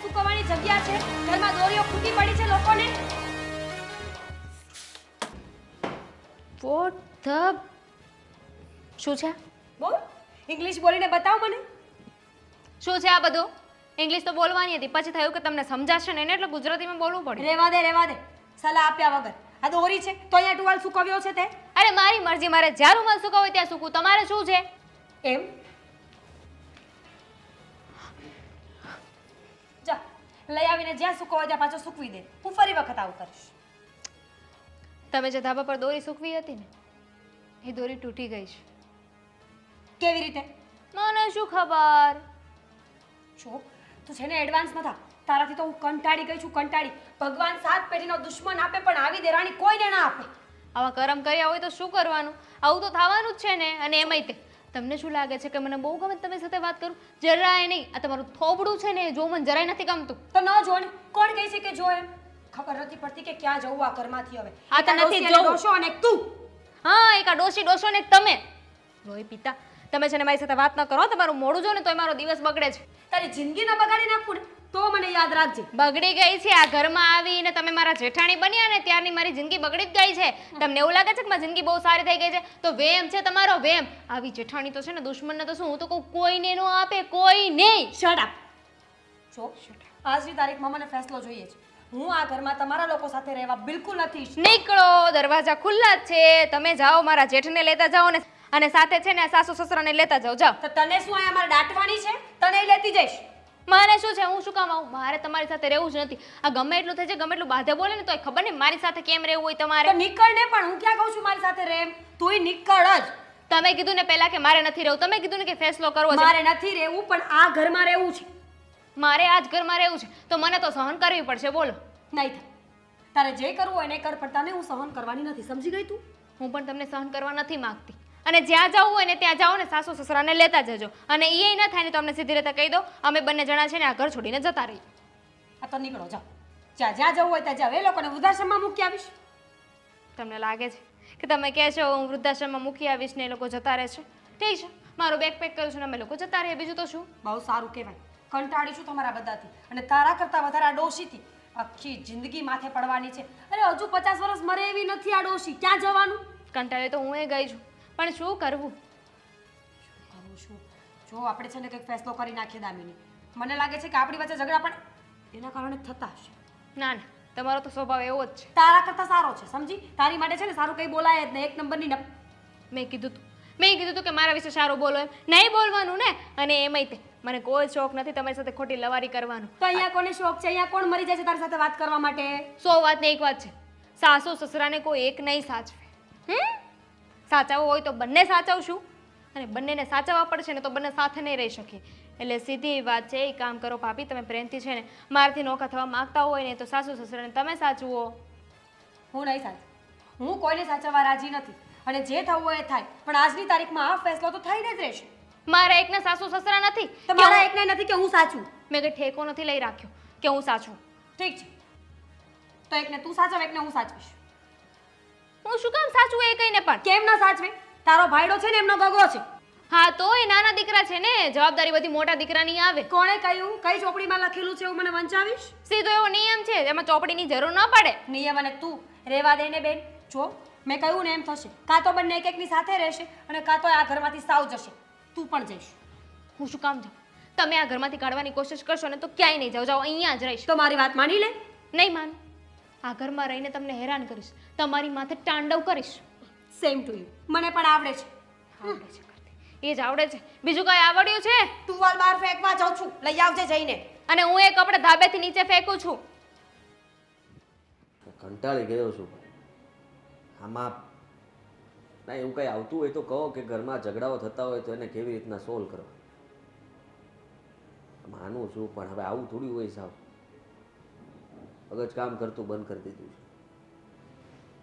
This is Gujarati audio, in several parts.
સુકવવાની જગ્યા છે? ઘરમાં દોરીઓ ખૂટી પડી છે લોકોને. વોટ ધ શું છે? બોલ, ઇંગ્લિશ બોલીને બતાવ મને. શું છે આ બધું? ઇંગ્લિશ તો બોલવાની હતી, પછી થયું કે તમને સમજાશે ને એટલે ગુજરાતીમાં બોલવું પડ્યું. રેવા દે. સલાહ આપ્યા વગર. આ દોરી છે તો અહીંયા ટુવાલ સુકવ્યો છે તે. અરે મારી મરજી, મારે જ્યાં રૂમાલ સુકાવો ત્યાં સૂકવું, તમારે શું છે? એમ જા, લઈ આવીને જ્યાં સુકવો ત્યાં પાછો સૂકવી દે. હું ફરી વખત આવું કરીશ. તમે જે ધાબા પર દોરી સૂકવી હતી ને, એ દોરી તૂટી ગઈ છે. કેવી રીતે? મને શું ખબર. જો તું છે ને એડવાન્સ ન થા. તારાથી તો હું કંટાળી ગઈ છું, કંટાળી. ભગવાન સાત પેઢીનો દુશ્મન આપે પણ આવી દેરાણી કોઈને ના આપે. આવા કરમ કર્યા હોય તો શું કરવાનું? આવું તો થવાનું જ છે ને. અને એમાંય તે તમને શું લાગે છે કે મને બહુ ગમે તમારી સાથે વાત કરું? જરાય નહીં. આ તમારું થોબડું છે ને, જો મને જરાય નથી ગમતું. તો ન જો ને. કોણ કહે છે કે જો એમ? ખબર નથી પડતી કે ક્યાં જવું આ ઘરમાંથી હવે. આ તો નથી ડોશી અને જવું. ડોશો અને એક તું. હા, એક આ ડોશો ને એક તમે. લોહી પિતા, તમે છે ને મારી સાથે વાત ન કરો. તમારું મોડું જો ને તોય મારો દિવસ બગડે છે. તારી જિંદગી ન બગાડી નાખું ને તો મને યાદ રાખજે. બગડી ગઈ છે. આ ઘરમાં આવીને તમે મારા જેઠાણી બન્યા ને ત્યારની મારી જિંદગી બગડી જ ગઈ છે. તમને એવું લાગે છે કે મારી જિંદગી બહુ સારી થઈ ગઈ છે? તો વેમ છે તમારો, વેમ. આવી જેઠાણી તો છે ને દુશ્મનને તો શું, હું તો કહું કોઈને નો આપે, કોઈ નહીં. Shut up. જો આજની તારીખમાં મને ફેસલો જોઈએ છે. હું આ ઘરમાં તમારા લોકો સાથે રહેવા બિલકુલ નથી ઈચ્છતી. નીકળો, દરવાજા ખુલ્લા જ છે. તમે જાઓ, મારા જેઠને લેતા જાઓ ને, અને સાથે છે ને સાસુ સસરાને લેતા જાઓ. જાઓ. તો તને શું અહીંયા મારે દાટવાની છે? તને ય લેતી જઈશ. મારે શું છે? હું શું કામ આવું? મારે તમારી સાથે રહેવું જ નથી. આ ગમે એટલું થઈ જાય, ગમે એટલું બાધે બોલે ને તોય ખબર નહીં મારી સાથે કેમ રહેવું હોય તમારે. તો નીકળ ને. પણ હું ક્યાં કહું છું મારી સાથે રહે એમ? તુંય નીકળ જ. તમે કીધું ને પહેલા કે મારે નથી રહેવું. તમે કીધું ને કે ફેસલો કરવો છે. મારે નથી રહેવું, પણ આ ઘરમાં રહેવું છે. મારે આ જ ઘરમાં રહેવું છે તો મને તો સહન કરવી પડશે. બોલો. નહીં થાય. તારે જે કરવું હોય ને કર, પણ તને હું સહન કરવાની નથી. સમજી ગઈ તું? હું પણ તમને સહન કરવા નથી માંગતી. અને જ્યાં જવું હોય ને ત્યાં જાઓ ને, સાસુ સસરાને લેતા જજો. અને એ ન થાય ને તો અમને સીધી રીતે કહી દો, અમે બંને જણા છે ને આ ઘર છોડીને જતા રહીએ. આ તો નીકળો, જાઓ. જ્યાં જવું હોય ત્યાં જાઓ. એ લોકોને વૃદ્ધાશ્રમમાં મૂકી આવીશ. તમને લાગે છે કે તમે કહે છો હું વૃદ્ધાશ્રમમાં મૂકી આવીશ ને એ લોકો જતા રહેશે? ઠીક છે, મારું બેગ પેક કરું છું ને અમે લોકો જતા રહીએ. બીજું તો શું. બહુ સારું કહેવાય. કંટાળી છું તમારા બધાથી. અને તારા કરતાં વધારે આ ડોશીથી. આખી જિંદગી માથે પડવાની છે. અરે હજુ 50 વર્ષ મરે એવી નથી આ ડોશી. ક્યાં જવાનું? કંટાળે તો હું ગઈ છું, પણ શું કરવું? કરું છું. જો આપણે છે ને કંઈક ફેસલો કરી નાખીએ દામિની. મને લાગે છે કે આપણી વચ્ચે ઝઘડા પણ એના કારણે થતા હશે. ના ના, તમારો તો સ્વભાવ એવો જ છે. તારા કરતાં સારો છે, સમજી? તારી માટે છે ને સારું કંઈ બોલાય જ ને. એક નંબરની મેં કીધું તું કે મારા વિશે સારું બોલો એમ. નહીં બોલવાનું ને. અને એમાંય તે મને કોઈ શોખ નથી તમારી સાથે ખોટી લવારી કરવાનો. તો અહીંયા કોને શોખ છે? અહીંયા કોણ મરી જાય છે તારી સાથે વાત કરવા માટે? 100 વાત ને એક વાત છે, સાસુ સસરાને કોઈ એક નહીં સાચવે. સાચવવું હોય તો બંને સાચવશું, અને બંનેને સાચવવા પડશે ને તો બંને સાથે નહીં રહી શકીએ. એટલે સીધી વાત છે, એ કામ કરો ભાભી, તમે પ્રેમથી છે ને મારાથી નોખા થવા માંગતા હોય ને તો સાસુ સસરાને તમે સાચવો. હું નહીં સાચું. હું કોઈને સાચવવા રાજી નથી. અને જે થવું હોય એ થાય, પણ આજની તારીખમાં આ ફેસલો તો થઈને જ રહેશે. મારા એકના સાસુ સસરા નથી. તો મારા એકને નથી કે હું સાચું. મેં કંઈ ઠેકો નથી લઈ રાખ્યો કે હું સાચું. ઠીક છે, તો એકને તું સાચવ, એકને હું સાચવીશ. હું શું કામ સાચું એ કહીને પણ? કેમ ના સાચવે? તારો ભાઈડો છે ને એમનો ગગો છે. હા તો એ નાના દીકરા છે ને, જવાબદારી બધી મોટા દીકરાની આવે. કોણે કહ્યું? કઈ ચોપડીમાં લખેલું છે એવું મને વંચાવીશ? સીધો એવો નિયમ છે, એમાં ચોપડીની જરૂર ન પડે. નિયમ અને તું રેવા દે ને બેન. જો મેં કહ્યું ને એમ થશે. કાં તો બંને એક એકની સાથે રહેશે અને કાં તો આ ઘરમાંથી સાવ જશે. તું પણ જઈશ. હું શું કામ જાઉં? તમે આ ઘરમાંથી કાઢવાની કોશિશ કરશો ને તો ક્યાંય નહીં જાઓ. જાઓ, અહીંયા જ રહીશ. તો મારી વાત માની લે. નહીં માનું. આ ઘરમાં રહીને તમને હેરાન કરીશ, તમારી માથે તાંડવ કરીશ. Same to you. મને પણ આવડે છે. આવડે છે કરતી. એ જ આવડે છે, બીજું કઈ આવડ્યું છે? ટુવાલ બહાર ફેંકવા જાઉં છું, લઈ આવજે જઈને. અને હું એ કપડે ધાબેથી નીચે ફેંકું છું. કંટાળી ગયો છું આમાં. ના એવું કંઈ આવતું હોય તો કહો કે ઘરમાં ઝઘડાઓ થતા હોય તો એને કેવી રીતના સોલ્વ કરવા. માનું છું પણ હવે આવું થોડું હોય સાવ. મગજ કામ કરતું બંધ કરી દીધું છે.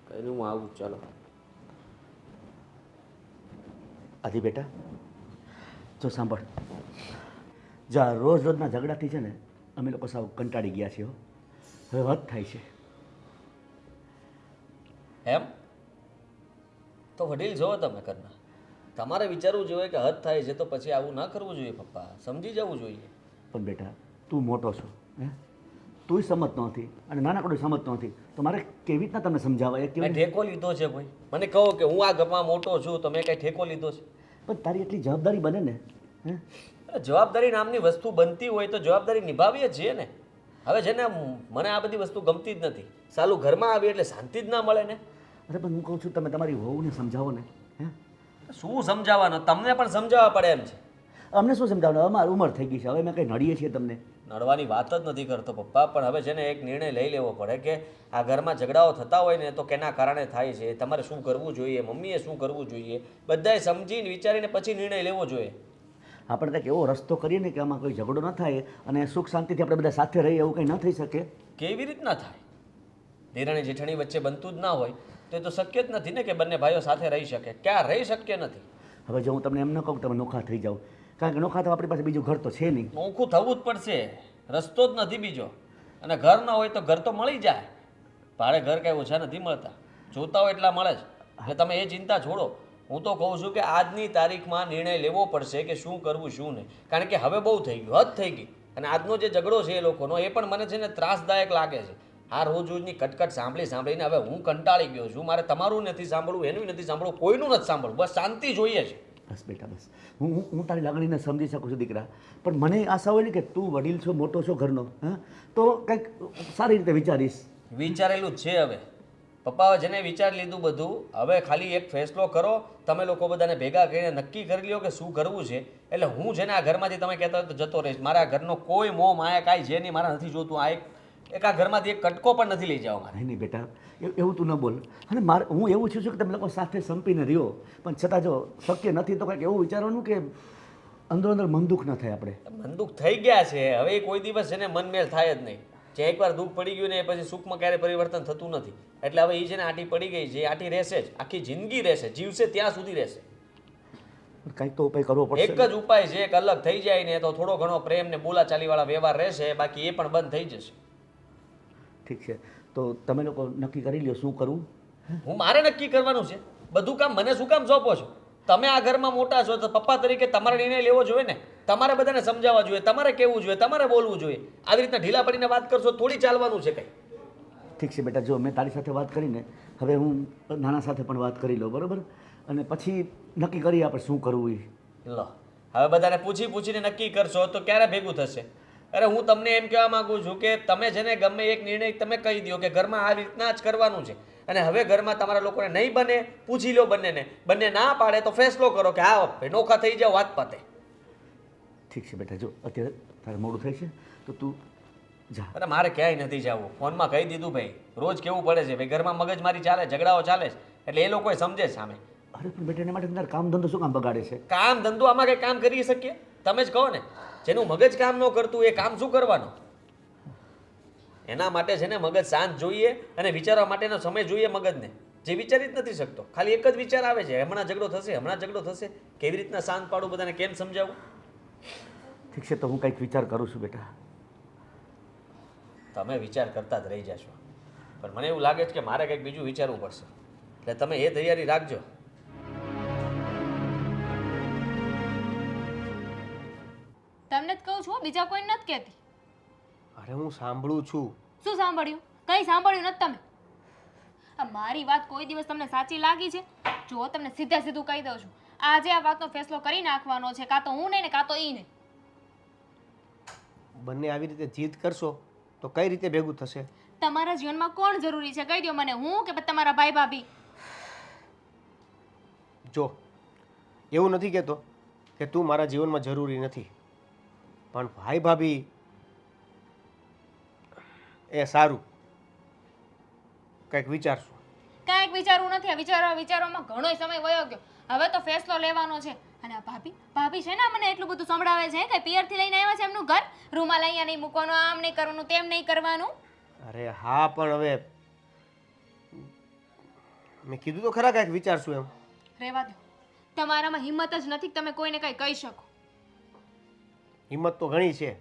કંઈ નહીં, હું આવું. ચાલો આદિ બેટા, જો સાંભળ, જા રોજ રોજના ઝઘડાથી છે ને અમે લોકો સાવ કંટાળી ગયા છીએ. હવે હદ થાય છે. એમ તો વડીલ જો તમે કરના, તમારે વિચારવું જોઈએ કે હદ થાય છે તો પછી આવું ના કરવું જોઈએ પપ્પા. સમજી જવું જોઈએ. પણ બેટા તું મોટો છો હે તુંય સમજતો નથી અને નાનકડું સમજતો નથી તો મારે કેવી રીતના તમને સમજાવાય મેં કેવી ઠેકો લીધો છે ભાઈ. મને કહો કે હું આ ઘરમાં મોટો છું તો મેં કઈ ઠેકો લીધો છે? પણ તારી એટલી જવાબદારી બને ને હે અરે જવાબદારી નામની વસ્તુ બનતી હોય તો જવાબદારી નિભાવીએ જ છીએ ને. હવે છે ને મને આ બધી વસ્તુ ગમતી જ નથી. સાલું ઘરમાં આવી એટલે શાંતિ જ ના મળે ને. અરે પણ હું કહું છું તમે તમારી વહુને સમજાવો ને હે શું સમજાવવાનું? તમને પણ સમજાવવા પડે એમ છે. અમને શું સમજાવવાનું અમારી ઉંમર થઈ ગઈ છે હવે મેં કંઈ નડીએ છીએ તમને નડવાની વાત જ નથી કરતો પપ્પા, પણ હવે છે ને એક નિર્ણય લઈ લેવો પડે કે આ ઘરમાં ઝઘડાઓ થતા હોય ને તો કેના કારણે થાય છે, તમારે શું કરવું જોઈએ, મમ્મીએ શું કરવું જોઈએ, બધાએ સમજીને વિચારીને પછી નિર્ણય લેવો જોઈએ. આપણે કંઈક એવો રસ્તો કરીએ ને કે આમાં કોઈ ઝઘડો ન થાય અને સુખ શાંતિથી આપણે બધા સાથે રહીએ એવું કંઈ ન થઈ શકે. કેવી રીતના થાય? દેરાણી જેઠાણી વચ્ચે બનતું જ ના હોય તો એ તો શક્ય જ નથી ને કે બંને ભાઈઓ સાથે રહી શકે. ક્યાં રહી શક્ય નથી. હવે જો હું તમને એમ ન કહું કે તમે નોખા થઈ જાઓ કારણ કે નોખા તો આપણી પાસે બીજું ઘર તો છે નહીં. નોખું થવું જ પડશે, રસ્તો જ નથી બીજો. અને ઘર ન હોય તો ઘર તો મળી જાય. ભાડે ઘર કાંઈ ઓછા નથી મળતા, જોતા હોય એટલા મળે જ. એટલે તમે એ ચિંતા છોડો. હું તો કહું છું કે આજની તારીખમાં નિર્ણય લેવો પડશે કે શું કરવું શું નહીં. કારણ કે હવે બહુ થઈ ગયું, હદ થઈ ગઈ. અને આજનો જે ઝઘડો છે એ લોકોનો એ પણ મને છે ને ત્રાસદાયક લાગે છે. આ રોજ રોજની કટકટ સાંભળીને હવે હું કંટાળી ગયો છું. મારે તમારું નથી સાંભળવું, એનું નથી સાંભળવું, કોઈનું નથી સાંભળવું. બસ શાંતિ જોઈએ છે. બસ બેટા બસ હું તારી લાગણીને સમજી શકું છું દીકરા, પણ મને આશા હોય ને કે તું વડીલ છો, મોટો છો ઘરનો, હા તો કંઈક સારી રીતે વિચારીશ. વિચારેલું જ છે હવે પપ્પા. જેને વિચારી લીધું બધું, હવે ખાલી એક ફેસલો કરો. તમે લોકો બધાને ભેગા કરીને નક્કી કરી લ્યો કે શું કરવું છે. એટલે હું છે ને આ ઘરમાંથી તમે કહેતા હોય તો જતો રહીશ. મારા ઘરનો કોઈ મોહ માયા કાંઈ છે નહીં, મારા નથી જોતું. આ એક આ ઘરમાંથી એક કટકો પણ નથી લઈ જવા મારે. નહીં નહીં બેટા એવું તું ન બોલ. અને મારે હું એવું છું કે તમે લોકો સાથે સંપીને રહ્યો, પણ છતાં જો શક્ય નથી તો કંઈક એવું વિચારવાનું કે અંદરો અંદર મન દુઃખ ન થાય. આપણે મન દુઃખ થઈ ગયા છે, હવે કોઈ દિવસ છે ને મનમેળ થાય જ નહીં. જે એકવાર દુઃખ પડી ગયું ને એ પછી સુખમાં ક્યારે પરિવર્તન થતું નથી. એટલે હવે એ છે ને આટી પડી ગઈ છે, આટી રહેશે જ, આખી જિંદગી રહેશે, જીવશે ત્યાં સુધી રહેશે. કંઈક તો ઉપાય કરવો પડશે. એક જ ઉપાય છે, એક અલગ થઈ જાય ને તો થોડો ઘણો પ્રેમ ને બોલાચાલીવાળા વ્યવહાર રહેશે, બાકી એ પણ બંધ થઈ જશે. ઠીક છે, તો તમે લોકો નક્કી કરી લ્યો શું કરવું. હું મારે નક્કી કરવાનું છે બધું કામ. મને શું કામ સોંપો છો? તમે આ ઘરમાં મોટા છો તો પપ્પા તરીકે તમારે નિર્ણય લેવો જોઈએ ને. તમારે બધાને સમજાવવા જોઈએ, તમારે કહેવું જોઈએ, તમારે બોલવું જોઈએ. આવી રીતના ઢીલા પડીને વાત કરશો થોડી ચાલવાનું છે કંઈ. ઠીક છે બેટા, જો મેં તારી સાથે વાત કરીને હવે હું નાના સાથે પણ વાત કરી લઉં, બરાબર? અને પછી નક્કી કરીએ આપણે શું કરવું એ. લો હવે બધાને પૂછીને નક્કી કરશો તો ક્યારે ભેગું થશે? અરે હું તમને એમ કહેવા માંગુ છું કે તમે છે ને ગમે એક નિર્ણય તમે કહી દો કે ઘરમાં આ રીતના જ કરવાનું છે. અને હવે ઘરમાં તમારા લોકોને નહીં બને, પૂછી લો બંનેને. બંને ના પાડે તો ફેસલો કરો કે હા ભાઈ નોખા થઈ જાઓ, વાત પતે. ઠીક છે બેટા, જો અત્યારે તારે મોડું થાય છે તો તું જા. અરે મારે ક્યાંય નથી જવું, ફોનમાં કહી દીધું ભાઈ. રોજ કેવું પડે છે ભાઈ, ઘરમાં મગજમારી ચાલે, ઝઘડાઓ ચાલે છે, એટલે એ લોકો સમજે છે સામે. અરે પણ બેટા એના માટે તારે કામ ધંધો શું કામ બગાડે છે? કામ ધંધો આમાં કંઈ કામ કરી શકીએ? તમે જ કહો ને. જેનું મગજ કામ ન કરતું એ કામ શું કરવાનું? એના માટે છે ને મગજ શાંત જોઈએ અને વિચારવા માટેનો સમય જોઈએ મગજને. જે વિચારી જ નથી શકતો, ખાલી એક જ વિચાર આવે છે, હમણાં ઝઘડો થશે, હમણાં ઝઘડો થશે. કેવી રીતના શાંત પાડું, બધાને કેમ સમજાવું? ઠીક છે, તો હું કંઈક વિચાર કરું છું બેટા. તમે વિચાર કરતા જ રહી જશો, પણ મને એવું લાગે છે કે મારે કંઈક બીજું વિચારવું પડશે. એટલે તમે એ તૈયારી રાખજો. તમને જ કહું છું, બીજા કોઈ નથી કહેતી. અરે હું સાંભળું છું. શું સાંભળ્યું? કંઈ સાંભળ્યું નથી તમે. આ મારી વાત કોઈ દિવસ તમને સાચી લાગી છે? જો તમને સીધે સીધું કહી દઉં છું, આજે આ વાતનો ફેસલો કરી નાખવાનો છે, કાં તો હું નહીં ને કાં તો ઈ નહીં. બંને આવી રીતે જીદ કરશો તો કઈ રીતે ભેગું થશે? તમારા જીવનમાં કોણ જરૂરી છે કહી દો મને, હું કે તમારા ભાઈ ભાભી? જો એવું નથી કહેતો કે તું મારા જીવનમાં જરૂરી નથી, પણ ભાઈ ભાભી એ સારું. કંઈક વિચારશું. કાંઈક વિચારવું નથી. આ વિચારોમાં ઘણો સમય વયો ગયો. હવે તો ફેસલો લેવાનો છે. અને આ ભાભી છે ને મને એટલું બધું સંભળાવે છે કે પિયરથી લઈને આવ્યા છે એમનું ઘર, રૂમાલ અહીંયા નહીં મૂકવાનો, આમ નહીં કરવાનું, તેમ નહીં કરવાનું. અરે હા, પણ હવે મેં કીધું તો ખરા કાંઈક વિચારશું એમ. રહેવા દો. તમારામાં હિંમત જ નથી કે તમે કોઈને કંઈ કહી શકો. હિંમત તો ઘણી છે,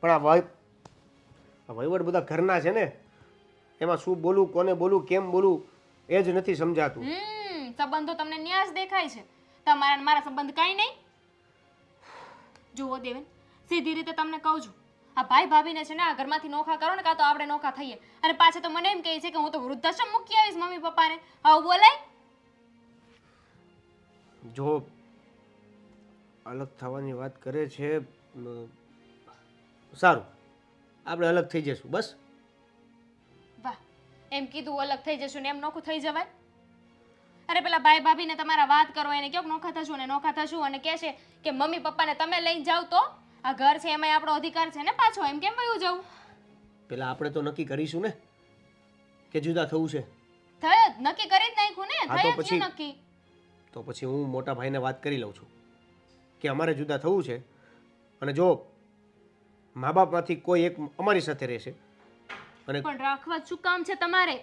પણ આ વહીવટ બધા ઘરના છે ને, એમાં શું બોલું, કોને બોલું, કેમ બોલું એ જ નથી સમજાતું. સંબંધો તમને ન્યાસ દેખાય છે, તમારા મારા સંબંધ કાંઈ નહીં. જુઓ દેવેન, સીધી રીતે તમને કહું છું, આ ભાઈ ભાભીને છે ને આ ઘરમાંથી નોખા કરો ને કાં તો આપણે નોખા થઈએ અને પાછા તો મને એમ કહે છે કે હું તો વૃદ્ધાશ્રમ મૂકી આવીશ મમ્મી પપ્પાને. આવું બોલાય? જો અલગ થવાની વાત કરે છે સારું, આપણે અલગ થઈ જઈશું બસ. વાહ, એમ કીધું અલગ થઈ જશું ને એમ નોખું થઈ જવાય? અરે પેલા ભાઈ ભાભીને તમારા વાત કરો એને ક્યાંક નોખા થશું ને નોખા થશું અને કહે છે કે મમ્મી પપ્પાને તમે લઈને જાઓ તો આ ઘર છે એમાંય આપણો અધિકાર છે ને પાછો, એમ કેમ વયું જવું? પેલા આપણે તો નક્કી કરીશું ને કે જુદા થવું છે. થયો જ, નક્કી કરી જ નાખ્યું ને. હા, તો થયા જ પછી- નક્કી. તો પછી હું મોટા ભાઈને વાત કરી લઉં છું કે અમારે જુદા થવું છે અને જો મા બાપમાંથી કોઈ એક અમારી સાથે રહેશે અને પણ રાખવા જ શું કામ છે તમારે?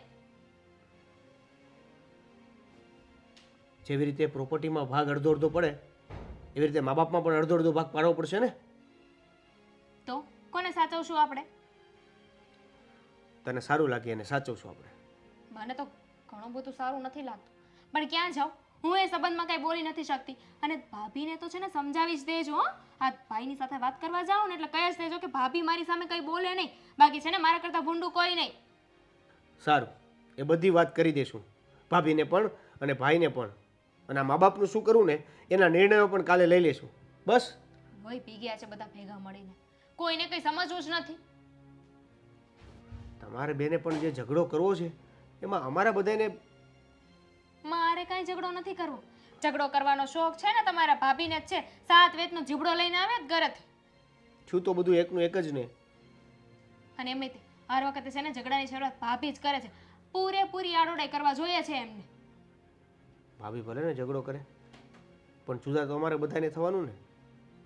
જેવી રીતે પ્રોપર્ટીમાં ભાગ અડધો અડધો પડે એવી રીતે મા બાપમાં પણ અડધો અડધો ભાગ પાડવો પડશે ને. તો કોને સાચવશું આપણે? તને સારું લાગે અને સાચવશું આપણે. મને તો ઘણું બધું સારું નથી લાગતું, પણ ક્યાં જાઉં? હું એ સંબંધમાં કાંઈ બોલી નથી શકતી અને ભાભીને તો છે ને સમજાવી જ દેજો. હો, આ ભાઈની સાથે વાત કરવા જાઓ ને એટલે કહી જ દેજો કે ભાભી મારી સામે કંઈ બોલે નહીં. બાકી છે ને મારા કરતાં ભૂંડું કોઈ નહીં. સારું, એ બધી વાત કરી દઈશું ભાભીને પણ અને ભાઈને પણ. અને આ મા બાપનું શું કરવું ને એના નિર્ણયો પણ કાલે લઈ લઈશું બસ. વહી પી ગયા છે બધા ભેગા મળીને, કોઈને કંઈ સમજવું જ નથી. તમારે બેને પણ જે ઝઘડો કરવો છે એમાં અમારા બધાને મારે કાંઈ ઝઘડો નથી કરવો. ઝઘડો કરવાનો શોખ છે ને તમારા ભાભીને જ છે. 7 વેતનો જીબડો લઈને આવે જ ઘરેથી. છું તો બધું એકનું એક જ ને. અને એમ હર વખતે છે ને ઝઘડાની શરૂઆત ભાભી જ કરે છે. પૂરેપૂરી આડોડાઈ કરવા જોઈએ છે એમને. ભાભી ભલે ને ઝઘડો કરે પણ જુદા તો અમારે બધાને થવાનું ને.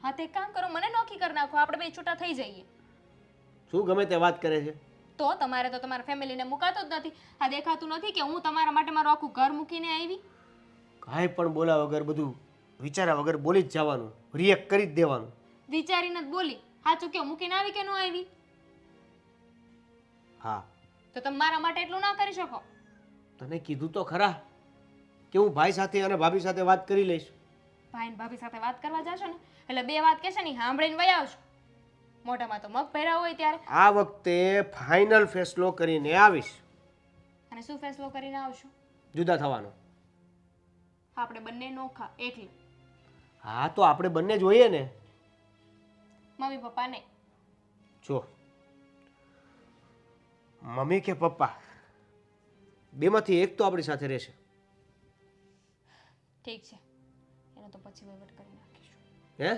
હા, તે કામ કરો, મને નોખી કરી નાખો, આપણે બે છૂટા થઈ જઈએ. શું ગમે તે વાત કરે છે? તો તમારે તો તમારા ફેમિલીને મુકાતો જ નથી. આ દેખાતું નથી કે હું તમારા માટે મારું આખું ઘર મૂકીને આવી? કાંઈ પણ બોલા વગર બધું વિચાર્યા વગર બોલી જ જવાનું, રિએક્ટ કરી જ દેવાનું. વિચારીને જ બોલી. સાચું કહો, મૂકીને આવી કે ન આવી? હા, તો તમે મારા માટે એટલું ના કરી શકો? તને કીધું તો ખરા કે હું ભાઈ સાથે અને ભાભી સાથે વાત કરી લઈશ. ભાઈ ને ભાભી સાથે વાત કરવા જશો ને એટલે બે વાત કહેશે ને સાંભળીને વયા આવશો. મોઢામાં તો મગ ભર્યા હોય ત્યારે. આ વખતે ફાઇનલ ફેસલો કરીને આવીશ. અને શું ફેસલો કરીને આવશો? જુદા થવાનો. આપણે બંને નોખા એકલી. હા, તો આપણે બંને જોઈએ ને. મમ્મી પપ્પા નહીં. જો મમ્મી કે પપ્પા બેમાંથી એક તો આપણી સાથે રહેશે. ઠીક છે, એનો તો પછી વહીવટ કરી નાખીશું. હે?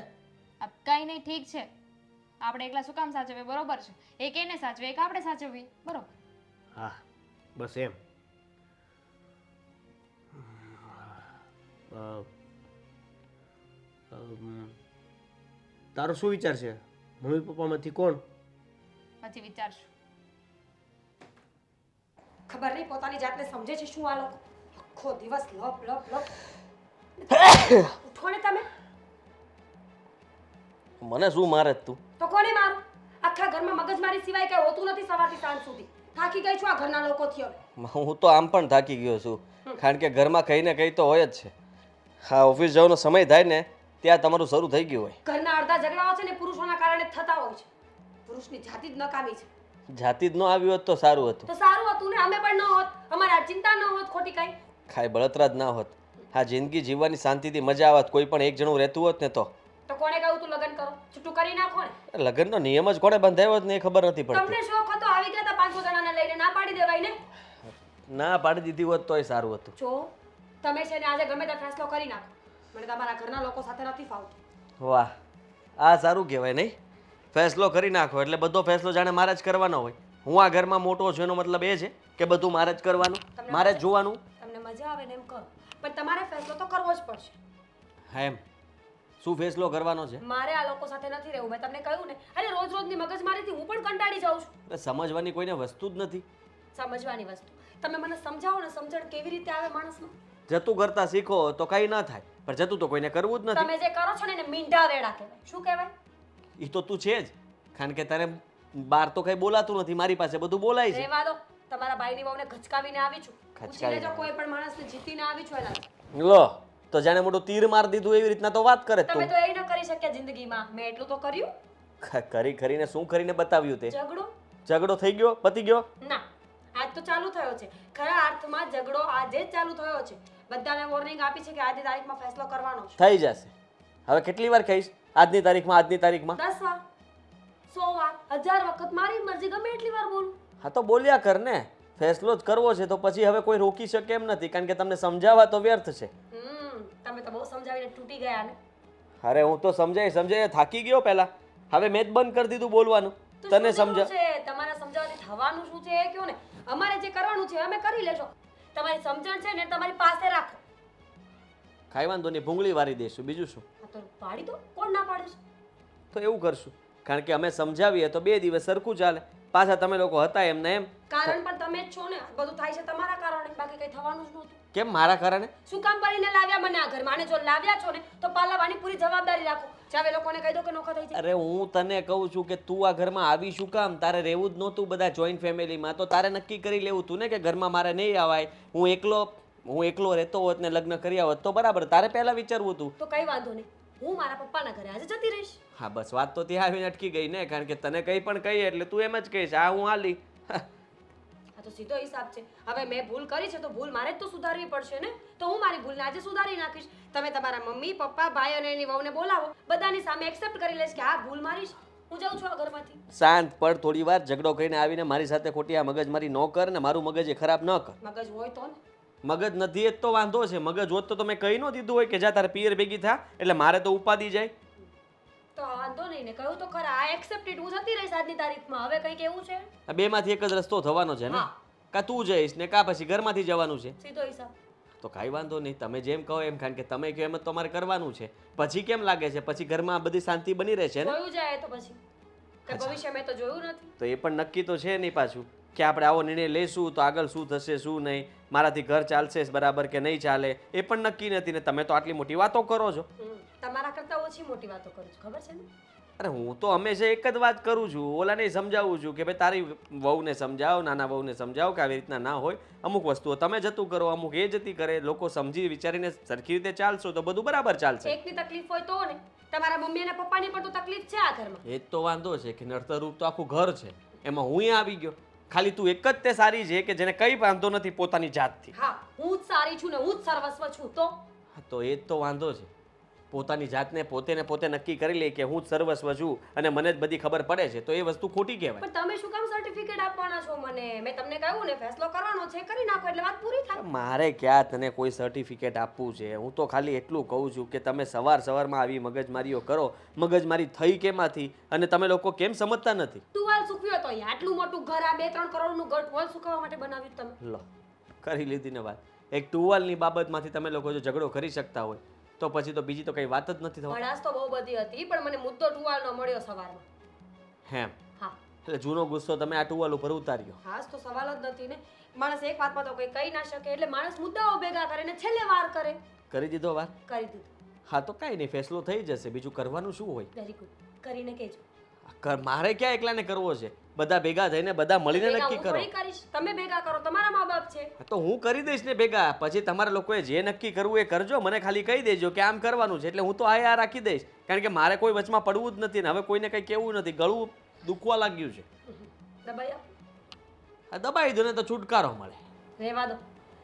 આ કાંઈ નહીં, ઠીક છે. આપણે એકલા શું કામ સાચવીએ? બરોબર છે. એક એને સાચવે, એક આપણે સાચવીએ. બરોબર. હા, બસ એમ. તારો શું વિચાર છે? મમ્મી પપ્પામાંથી કોણ? પછી વિચારશું. ખબર નહીં પોતાની જાતને સમજે છે શું આ લોકો. આખો દિવસ લપ લપ લપ. ઉઠો ને તમે. મને શું મારે જ તું? તો કોને મારું? આખા ઘરમાં મગજમારી સિવાય કઈ હોતું નથી સવારથી સાંજ સુધી. થાકી ગઈ છું આ ઘરના લોકોથી હવે. હું તો આમ પણ થાકી ગયો છું, કારણ કે ઘરમાં કંઈ ને કંઈ તો હોય જ છે. હા, ઓફિસ જવાનો સમય થાય ને ત્યાં તમારું શરૂ થઈ ગયું હોય. ઘરના અડધા ઝઘડાઓ છે ને પુરુષોના કારણે થતા હોય છે. પુરુષની જાતિ જ નકામી છે. જાતિ જ ન આવી હોત તો સારું હતું. તો સારું હતું ને, અમે પણ ન હોત, અમારે આ ચિંતા ન હોત ખોટી કઈ. કાંઈ બળતરા જ ના હોત. હા, જિંદગી જીવવાની શાંતિથી મજા આવત. કોઈ પણ એક જણું રહેતું હોત ને તો કોણે કહ્યું તું લગ્ન કરો? છૂટું કરી નાખો ને. લગ્નનો નિયમ જ કોણે બંધાવ્યો જ ને એ ખબર નથી પડતી. તમને શોખ હતો આવી ગયા તા 500 જણાને લઈને, ના પાડી દેવાય ને. ના પાડી દીધી હોત તોય સારું હતું. જો તમે છે ને આજે ગમે તે ફેસલો કરી નાખો, મને તમારા ઘરના લોકો સાથે નથી ફાવતું. વાહ, આ સારું કહેવાય નહીં? ફેસલો કરી નાખો એટલે બધો ફેસલો જાણે મારે જ કરવાનો હોય. હું આ ઘરમાં મોટો છું એનો મતલબ એ છે કે બધું મારે જ કરવાનું, મારે જ જોવાનું. તમને મજા આવે ને એમ કરો, પણ તમારે ફેસલો તો કરવો જ પડશે. હા, એમ શું ફેસલો કરવાનો છે? મારે આ લોકો સાથે નથી રહેવું. મેં તમને કહ્યું ને, અરે રોજ રોજની મગજમારીથી હું પણ કંટાળી જાઉં છું. સમજવાની કોઈને વસ્તુ જ નથી. સમજવાની વસ્તુ તમે મને સમજાવો ને, સમજણ કેવી રીતે આવે માણસમાં. જતું કરતા શીખો તો કંઈ ના થાય, પણ જતું તો કોઈને કરવું જ નથી. તમે જે કરો છો ને એને મીંઢા વેડા કહેવાય. શું કહેવાય? એ તો તું છે જ, કારણ કે તારે બહાર તો કઈ બોલાતું નથી, મારી પાસે બધું બોલાય છે. રહેવા દો, તમારા ભાઈની વહુને ખચકાવીને આવી છું. પૂછી લેજો કોઈ પણ માણસને જીતીને આવી છું એના. લો, તો જાણે મોટું તીર માર દીધું એવી રીતના તો વાત કરે તમે તું. તો એ ન કરી શક્યા જિંદગીમાં, મેં એટલું તો કર્યું. કરીને શું કરીને બતાવ્યું તે ઝઘડો ઝઘડો થઈ ગયો પતી ગયો ના, આજ તો ચાલુ થયો છે. ખરા અર્થમાં ઝઘડો આજે જ ચાલુ થયો છે. બધાને વોર્નિંગ આપી છે કે આજની તારીખમાં ફેસલો કરવાનો છે. થઈ જશે. હવે કેટલી વાર કહીશ આજની તારીખમાં 10 વાર, 100 વાર, 1000 વખત મારી મરજી, ગમે એટલી વાર બોલું. હા તો બોલ્યા કર ને. ફેસલો જ કરવો છે તો પછી હવે કોઈ રોકી શકે એમ નથી, કારણ કે તમને સમજાવવા તો વ્યર્થ છે. તમે તો બહુ સમજાવીને તૂટી ગયા ને. અરે હું તો સમજાય થાકી ગયો પહેલા. હવે મેં જ બંધ કરી દીધું બોલવાનું. તો તને શું સમજા છે? તમારા સમજાવવાથી થવાનું શું છે એ કહો ને. અમારે જે કરવાનું છે અમે કરી લેશો. તમારી સમજણ છે ને તમારી પાસે રાખો. કાંઈ વાંધો નહીં, ભૂંગળી વારી દઈશું, બીજું શું. હા તો પાડી દો, કોણ ના પાડે છે? તો એવું કરશું, કારણ કે અમે સમજાવીએ તો 2 દિવસ સરખું ચાલે. પાછા તમે લોકો હતા એમ ને એમ. કારણ પણ તમે જ છો ને. આ બધું થાય છે તમારા કારણે, બાકી કઈ થવાનું જ નહોતું. કેમ મારા કારણે? શું કામ કરીને લાવ્યા મને આ ઘરમાં? અને જો લાવ્યા છો ને તો પાલવવાની પૂરી જવાબદારી રાખો. ચાવે લોકોને કહી દો કે નોખા થઈ જાય. અરે હું તને કહું છું કે તું આ ઘરમાં આવી શું કામ? તારે રહેવું જ નહોતું બધા જોઈન્ટ ફેમિલીમાં, તો તારે નક્કી કરી લેવું તું ને કે ઘરમાં મારે નહીં આવાય. હું એકલો રહેતો હોત ને લગ્ન કર્યા હોત તો બરાબર, તારે પહેલા વિચારવું હતું. તો કઈ વાંધો નહીં, હું મારા પપ્પાના ઘરે આજે જતી રહીશ. હા બસ, વાત તો ત્યાં આવીને અટકી ગઈ ને, કારણ કે તને કંઈ પણ કહીએ એટલે તું એમ જ કહીશ આ હું હાલી. આ તો સીધો હિસાબ છે. હવે મેં ભૂલ કરી છે તો ભૂલ મારે જ તો સુધારવી પડશે ને. તો હું મારી ભૂલને આજે સુધારી નાખીશ. તમે તમારા મમ્મી પપ્પા ભાઈ અને એની વહુને બોલાવો, બધાની સામે એક્સેપ્ટ કરી લઈશ કે હા ભૂલ મારી છે. હું જાઉં છું આ ઘરમાંથી. શાંત પડ થોડી વાર. ઝઘડો કરીને આવીને મારી સાથે ખોટી આ મગજમારી ન કર ને મારું મગજ એ ખરાબ ન કર. મગજ હોય તો ને. મગજ નથી જ તો વાંધો છે. મગજ હોત તો તમે કહી ન દીધું હોય કે જા તારે પિયર ભેગી થા, એટલે મારે તો ઉપાદી જાય. તો વાંધો નહીં ને, કહ્યું તો ખરા. આ એક્સેપ્ટેડ, હું જતી રહીશ આજની તારીખમાં. હવે કંઈ કેવું છે? આ બેમાંથી એક જ રસ્તો થવાનો છે ને. હા. કા તું જઈશ ને કા પછી ઘરમાંથી જવાનું છે. સીધો હિસાબ. તો કાંઈ વાંધો નહીં, તમે જેમ કહો એમ, કારણ કે તમે કહો એમ જ તમારે કરવાનું છે. પછી કેમ લાગે છે? પછી ઘરમાં બધી શાંતિ બની રહે છે ને. જોયું જાય તો પછી કે ભવિષ્ય મેં તો જોયું નથી. તો એ પણ નક્કી તો છે નહીં પાછું કે આપણે આવો નિર્ણય લઈશું તો આગળ શું થશે શું નહીં, મારાથી ઘર ચાલશે બરાબર કે નહીં ચાલે, એ પણ નક્કી નથી ને તમે તો આટલી મોટી વાતો કરો છો. તમારા કરતા ઓછી મોટી વાતો કરું છું, ખબર છે ને. અરે હું તો હંમેશા એક જ વાત કરું છું, ઓલાને સમજાવું છું કે ભાઈ તારી વહુને સમજાવ, નાના વહુને સમજાવ કે આવી રીતના ના હોય. અમુક વસ્તુઓ તમે જતું કરો, અમુક એ જતી કરે. લોકો સમજી વિચારીને સરખી રીતે ચાલશો તો બધું બરાબર ચાલશે. એકની તકલીફ હોય તો ને, તમારા મમ્મી અને પપ્પાની પણ તો તકલીફ છે આ ઘરમાં. એ જ તો વાંધો છે કે નડતરરૂપ તો આખું ઘર છે, એમાં હું આવી ગયો. ખાલી તું એક જ તે સારી છે કે જેને કઈ વાંધો નથી પોતાની જાતથી. હા, હું જ સારી છું ને હું જ સર્વસ્વ છું. તો એ જ તો વાંધો છે. પોતાની જાતને પોતે નક્કી કરી લે કે હું જ સર્વસ્વ છું અને મને જ બધી ખબર પડે છે, તો એ વસ્તુ ખોટી કહેવાય. પણ તમે શું કામ સર્ટિફિકેટ આપવાના છો મને? મેં તમને કહ્યું ને ફેસલો કરવાનો છે, કરી નાખો એટલે વાત પૂરી થાય. મારે ક્યાં તને કોઈ સર્ટિફિકેટ આપવું છે? હું તો ખાલી એટલું કહું છું કે તમે સવારમાં આવી મગજમારીઓ કરો. મગજમારી થઈ કેમાંથી અને તમે લોકો કેમ સમજતા નથી? ટુવાલ સૂકવ્યો તો અહીંયા આટલું મોટું ઘર, આ 2-3 કરોડનું ઘર ટુવાલ સૂકવવા માટે બનાવ્યું તમે. લો કરી લીધી ને વાત. એક ટુવાલની બાબતમાંથી તમે લોકો જો ઝઘડો કરી શકતા હોય તો પછી તો બીજી તો કઈ વાત જ નથી થવા. ભડાસ તો બહુ બધી હતી પણ મને મુદ્દો ટુવાલનો મળ્યો સવારમાં. હેમ? હા. એટલે જૂનો ગુસ્સો તમે આ ટુવાલ ઉપર ઉતાર્યો. હા તો સવાલ જ નથી ને. માણસ એક વાતમાં તો કંઈ કહી ના શકે એટલે માણસ મુદ્દાઓ ભેગા કરે ને છેલ્લે વાર કરે. કરી દીધો વાર? કરી દીધું. હા તો કાંઈ નહીં, ફેસલો થઈ જશે. બીજું કરવાનું શું હોય? Very good. કરીને કહેજો. મારે ક્યાં એકલાને કરવો છે? બધા ભેગા થઈને બધા મળીને ભેગા નક્કી હું કરો. થોડી કરીશ. તમે ભેગા કરો, તમારા મા બાપ છે. તો હું કરી દઈશ ને ભેગા. પછી તમારા લોકોએ જે નક્કી કરવું એ કરજો. મને ખાલી કહી દેજો કે આમ કરવાનું છે એટલે હું તો આ રાખી દઈશ, કારણ કે મારે કોઈ વચમાં પડવું જ નથી ને હવે કોઈને કંઈ કહેવું નથી. ગળું દુખવા લાગ્યું છે. દબાઈ આપ. આ દબાઈ દો ને તો છુટકારો મળે. રહેવા દો.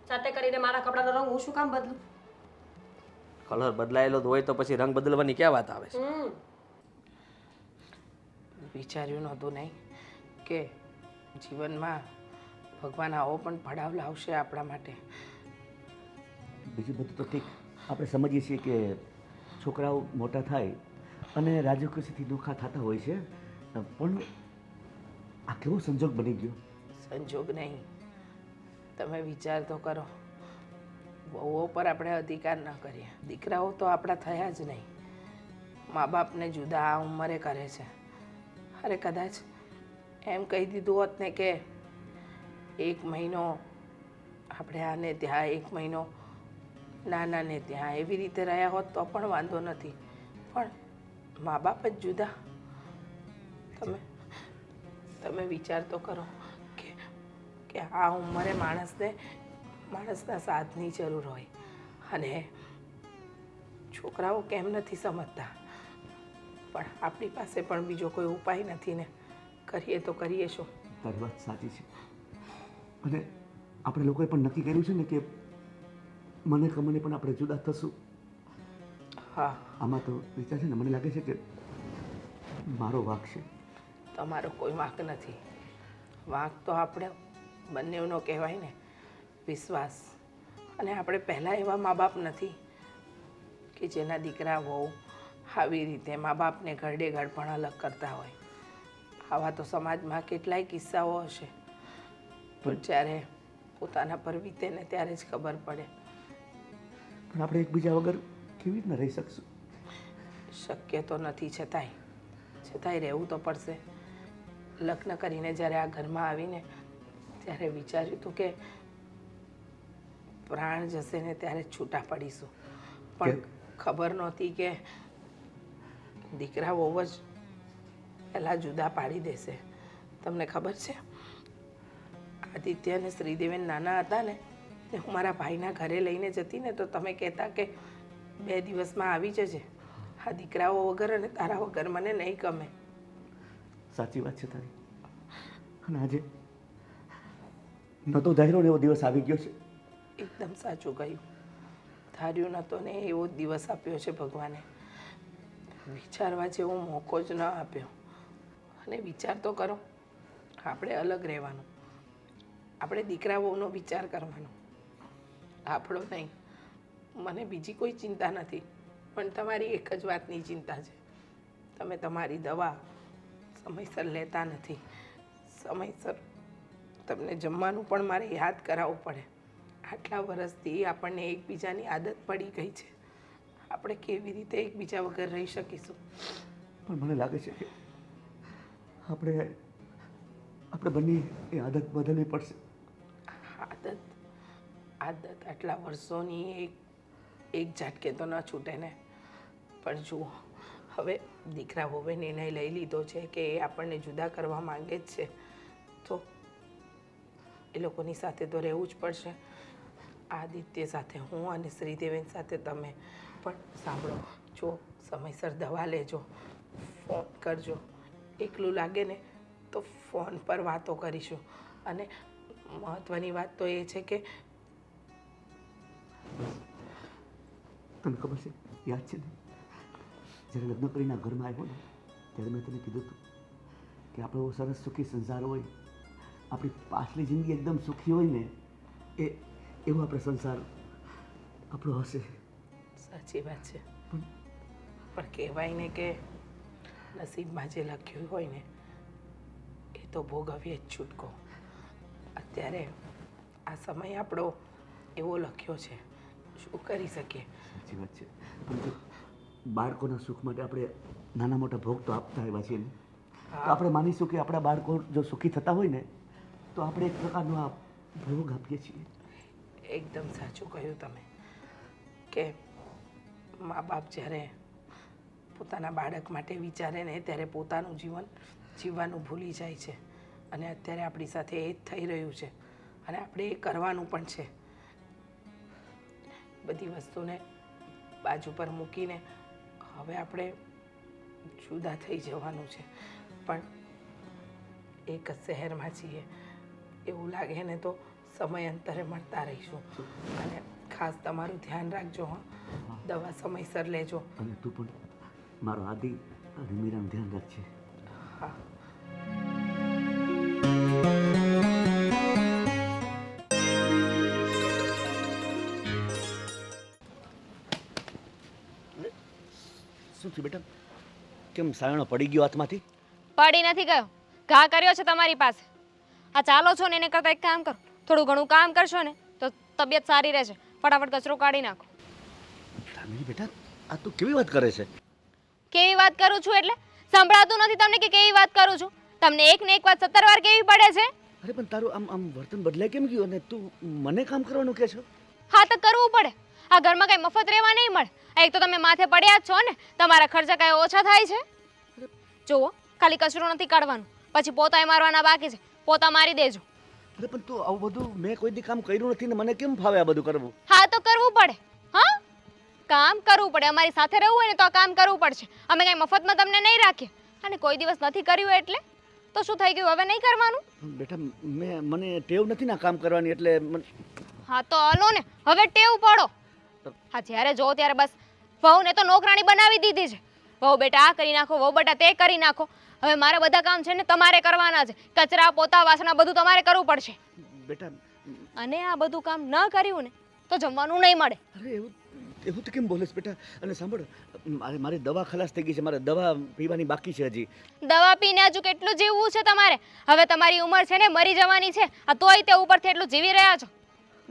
સાથે કરીને મારા કપડાનો રંગ હું શું કામ બદલું? કલર બદલાયેલો હોય તો પછી રંગ બદલવાની ક્યાં વાત આવે છે? વિચાર્યું નહોતું નહીં કે જીવનમાં ભગવાન આવો પણ પડાવ લાવશે આપણા માટે. બીજું બધું તો ઠીક, આપણે સમજીએ છીએ કે છોકરાઓ મોટા થાય અને રાજી ખુશીથી દુઃખા થતા હોય છે, પણ આ કેવો સંજોગ બની ગયો? સંજોગ નહીં, તમે વિચાર તો કરો. વહુઓ પર આપણે અધિકાર ન કરીએ. દીકરાઓ તો આપણા થયા જ નહીં. મા બાપને જુદા આ ઉંમરે કરે છે. અરે કદાચ એમ કહી દીધું હોત ને કે 1 મહિનો આપણે આને ત્યાં, 1 મહિનો નાનાને ત્યાં, એવી રીતે રહ્યા હોત તો પણ વાંધો નથી. પણ મા બાપ જ જુદા. તમે વિચાર તો કરો કે આ ઉંમરે માણસના સાથની જરૂર હોય અને છોકરાઓ કેમ નથી સમજતા? પણ આપણી પાસે પણ બીજો કોઈ ઉપાય નથી ને. કરીએ તો કરીએ શું? તારી વાત સાચી છે. અને આપણે લોકોએ પણ નક્કી કર્યું છે ને કે મને કમને પણ આપણે જુદા થશું. હા, આમાં તો વિચાર છે ને, મને લાગે છે કે મારો વાંક છે. તમારો કોઈ વાંક નથી. વાંક તો આપણે બંનેનો કહેવાય ને, વિશ્વાસ. અને આપણે પહેલાં એવા મા બાપ નથી કે જેના દીકરા વહુ આવી રીતે મા બાપને ઘરડે ઘડ પણ અલગ કરતા હોય. આવા તો સમાજમાં કેટલાય કિસ્સાઓ હશે, પણ જ્યારે પોતાના પર વીતે ને ત્યારે જ ખબર પડે. પણ આપણે એકબીજા વગર કેવી રીતના રહી શકશું? શક્ય તો નથી, છતાંય રહેવું તો પડશે. લગ્ન કરીને જ્યારે આ ઘરમાં આવીને ત્યારે વિચાર્યું હતું કે પ્રાણ જશે ને ત્યારે જ છૂટા પડીશું, પણ ખબર નહોતી કે દીકરા બહુ જ પહેલાં જુદા પાડી દેશે. તમને ખબર છે, આદિત્ય અને શ્રીદેવન નાના હતા ને તે હું મારા ભાઈના ઘરે લઈને જતી ને તો તમે કહેતા કે 2 દિવસમાં આવી જજે. આ દીકરાઓ વગર અને તારા વગર મને નહીં ગમે. સાચી વાત છે તારી. અને આજે નહોતો ધાર્યો ને એવો દિવસ આવી ગયો છે. એકદમ સાચું કહ્યું. ધાર્યું નહોતો ને એવો જ દિવસ આપ્યો છે ભગવાને. વિચારવા જેવો મોકો જ ન આપ્યો. અને વિચાર તો કરો, આપણે અલગ રહેવાનું, આપણે દીકરા વહુનો વિચાર કરવાનો, આપણો નહીં. મને બીજી કોઈ ચિંતા નથી, પણ તમારી એક જ વાતની ચિંતા છે. તમે તમારી દવા સમયસર લેતા નથી. સમયસર તમને જમવાનું પણ મારે યાદ કરાવવું પડે. આટલા વર્ષથી આપણને એકબીજાની આદત પડી ગઈ છે. આપણે કેવી રીતે એકબીજા વગર રહી શકીશું? પણ મને લાગે છે કે આપણે બંને એ આદત બદલવી પડશે. આદત આટલા વર્ષોની એક ઝાટકે તો ન છૂટે ને. પણ જુઓ, હવે દીકરા વહુએ નિર્ણય લઈ લીધો છે કે એ આપણને જુદા કરવા માંગે જ છે, તો એ લોકોની સાથે તો રહેવું જ પડશે. આદિત્ય સાથે હું અને શ્રીદેવન સાથે તમે. પણ સાંભળો, જો સમયસર દવા લેજો, ફોન કરજો. એકલું લાગે ને તો ફોન પર વાતો કરીશું. અને મહત્ત્વની વાત તો એ છે કે તને ખબર છે, યાદ છે ને જ્યારે લગ્ન કરીને ઘરમાં આવ્યો ને ત્યારે મેં તને કીધું હતું કે આપણો સરસ સુખી સંસાર હોય, આપણી પાછલી જિંદગી એકદમ સુખી હોય ને એવો આપણે સંસાર આપણો હશે. સાચી વાત છે. પણ કહેવાય ને કે નસીબમાં જે લખ્યું હોય ને એ તો ભોગવીએ જ છૂટકો. અત્યારે આ સમય આપણો એવો લખ્યો છે, શું કરી શકીએ? સાચી વાત છે. પણ જો બાળકોના સુખ માટે આપણે નાના મોટા ભોગ તો આપતા આવ્યા છીએ ને, તો આપણે માનીશું કે આપણા બાળકો જો સુખી થતા હોય ને તો આપણે એક પ્રકારનો આ ભોગ આપીએ છીએ. એકદમ સાચું કહ્યું તમે કે મા બાપ જ્યારે પોતાના બાળક માટે વિચારે ને ત્યારે પોતાનું જીવન જીવવાનું ભૂલી જાય છે. અને અત્યારે આપણી સાથે એ જ થઈ રહ્યું છે અને આપણે એ કરવાનું પણ છે. બધી વસ્તુને બાજુ પર મૂકીને હવે આપણે જુદા થઈ જવાનું છે. પણ એક જ શહેરમાં છીએ, એવું લાગે ને તો સમયાંતરે મળતા રહીશું. અને ખાસ તમારું ધ્યાન રાખજો. હા, દવા સમયસર લેજો. અને તું પણ મારો આદિ અને મીરાનું ધ્યાન રાખજે. હા. શું થયું બેટા? કેમ સાયણો પડી ગયો હાથમાંથી? પડી નથી ગયો, ઘા કર્યો છે તમારી પાસે. આ ચાલો છો ને એને કરતાં એક કામ કરો, થોડું ઘણું કામ કરશો ને તો તબિયત સારી રહેશે. ફટાફટ કચરો કાઢી નાખો. ધામી બેટા, આ તું કેવી વાત કરે છે? કેવી વાત કરું છું એટલે સંભળાતું નથી તમને કે કેવી વાત કરું છું? તમને એક ને એક વાત 17 વાર કેવી પડે છે? અરે પણ તારું આમ વર્તન બદલાય કેમ ગયું અને તું મને કામ કરવાનું કહે છો? હા તો કરવું પડે. આ ઘરમાં કઈ મફત રહેવા નહીં મળે. એક તો તમે માથે પડ્યા જ છો ને, તમારા ખર્ચા કઈ ઓછા થાય છે? જુઓ, ખાલી કચરો નથી કાઢવાનું, પછી પોતાય મારવાના બાકી છે, પોતા મારી દેજો. અરે પણ તું આવું બધું મેં કોઈ દી કામ કર્યું નથી ને મને કેમ ફાવે આ બધું કરવું? હા તો કરવું પડે. હા, કામ કરવું પડે. અમારી સાથે રહેવું હોય ને તો આ કામ કરવું પડશે. અમે કંઈ મફતમાં તમને નહીં રાખીએ. અને કોઈ દિવસ નથી કર્યું એટલે તો શું થઈ ગયું? હવે નહીં કરવાનું? બેટા મને ટેવ નથી ને આ કામ કરવાની, એટલે હા તો હલો ને, હવે ટેવ પડો. હા, જ્યારે જો ત્યારે બસ વહુને તો નોકરાણી બનાવી દીધી છે. વહુ બેટા આ કરી નાખો, વહુ બેટા તે કરી નાખો. હવે મારા બધા કામ છે ને તમારે કરવાના છે. કચરા, પોતા, વાસણા બધું તમારે કરવું પડશે. બેટા અને આ બધું કામ ન કર્યું ને તો જમવાનું નહીં મળે. અરે એવું તો કેમ બોલેશ બેટા? અને સાંભળ, મારી દવા ખલાસ થઈ ગઈ છે, મારે દવા પીવાની બાકી છે હજી. દવા પીને હજુ કેટલું જીવવું છે તમારે? હવે તમારી ઉંમર છે ને મરી જવાની છે. આ તોય તે ઉપરથી એટલું જીવી રહ્યા છો.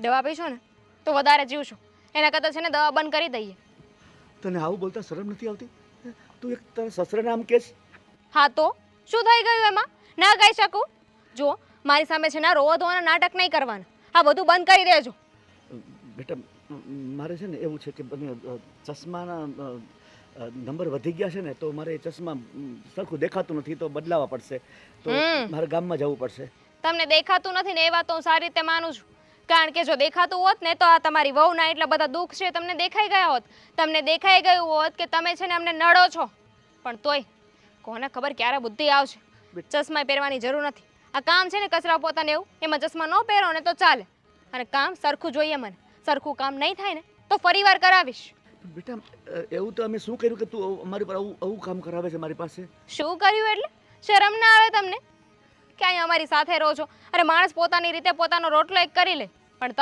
દવા પીશો ને તો વધારે જીવશો. એના કરતાં છે ને દવા બંધ કરી દઈએ. તને આવું બોલતા શરમ નથી આવતી? તું એક તારા સસરાના આમ કહેશ? હા તો શું થઈ ગયું એમાં? ના કહી શકું? જો મારી સામે છે ને રોવા ધોવાના નાટક નહીં કરવાના. આ બધું બંધ કરી દેજો. બેટા મારે છે ને એવું છે કે મને ચશ્માના નંબર વધી ગયા છે ને, તો મારે એ ચશ્મા સરખું દેખાતું નથી, તો બદલાવા પડશે. તો મારે ગામમાં જવું પડશે. તમને દેખાતું નથી ને એ વાત હું સારી રીતે માનું છું. કારણ કે જો દેખાતું હોત ને તો આ તમારી વહુના એટલા બધા દુઃખ છે તમને દેખાઈ ગયા હોત. તમને દેખાઈ ગયું હોત કે તમે છે ને અમને નડો છો. પણ તોય કોને ખબર ક્યારે બુદ્ધિ આવશે. ચશ્મા પહેરવાની જરૂર નથી. આ કામ છે ને કચરા પોતાને એવું, એમાં ચશ્મા ન પહેરો ને તો ચાલે. અને કામ સરખું જોઈએ મને. સરખું કામ નહીં થાય ને તો ફરીવાર કરાવીશ. બેટા એવું તો અમે શું કર્યું કે તું અમારી પર આવું કામ કરાવે છે મારી પાસે? શું કર્યું એટલે? શરમ ના આવે તમને? ક્યાંય અમારી સાથે રહો છો. અરે માણસ પોતાની રીતે પોતાનો રોટલો એક કરી લે. પણ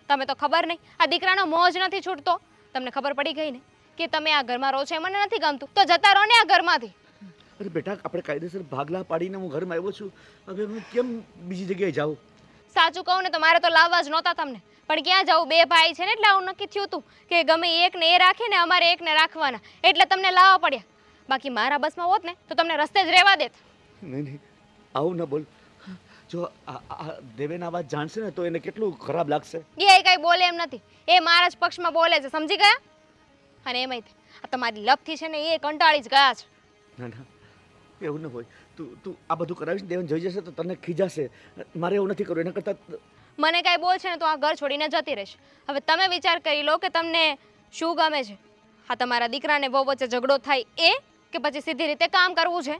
તમે તો ખબર નહીં. આ દીકરાનો મોજ નથી છૂટતો. તમને ખબર પડી ગઈ ને કે તમે આ ઘરમાં રહો છો એ મને નથી ગમતું, તો જતા રહો ને આ ઘરમાંથી. અરે બેટા આપણે કાયદેસર ભાગલા પાડીને હું ઘરમાં આવ્યો છું. હવે હું કેમ બીજી જગ્યાએ જાઉં? સાચું કહું ને તો મારે તો લાવવા જ નહોતા તમને. પણ ક્યાં જાઉં? બે ભાઈ છે ને એટલે આવું નક્કી થયું હતું કે ગમે એકને એ રાખે ને અમારે એકને રાખવાના, એટલે તમને લાવવા પડ્યા. બાકી મારા બસમાં હોત ને તો તમને રસ્તે જ રહેવા દેત. નહીં આવું ન બોલ. જો આ દેવેન આ વાત જાણશે ને તો એને કેટલું ખરાબ લાગશે. એ કઈ બોલે એમ નથી. એ મારા જ પક્ષમાં બોલે છે, સમજી ગયા? અને એમાંય આ તમારી લપથી છે ને એ કંટાળી જ ગયા છે. ના એવું ન હોય. તું આ બધું કરાવીશ, દેવન જોઈ જશે તો તને ખીજાશે. મારે એવું નથી કરવું. એના કરતાં મને કાંઈ બોલ છે ને તો આ ઘર છોડીને જતી રહેશે. હવે તમે વિચાર કરી લો કે તમને શું ગમે છે. હા, તમારા દીકરાને બહુ વચ્ચે ઝઘડો થાય એ, કે પછી સીધી રીતે કામ કરવું છે?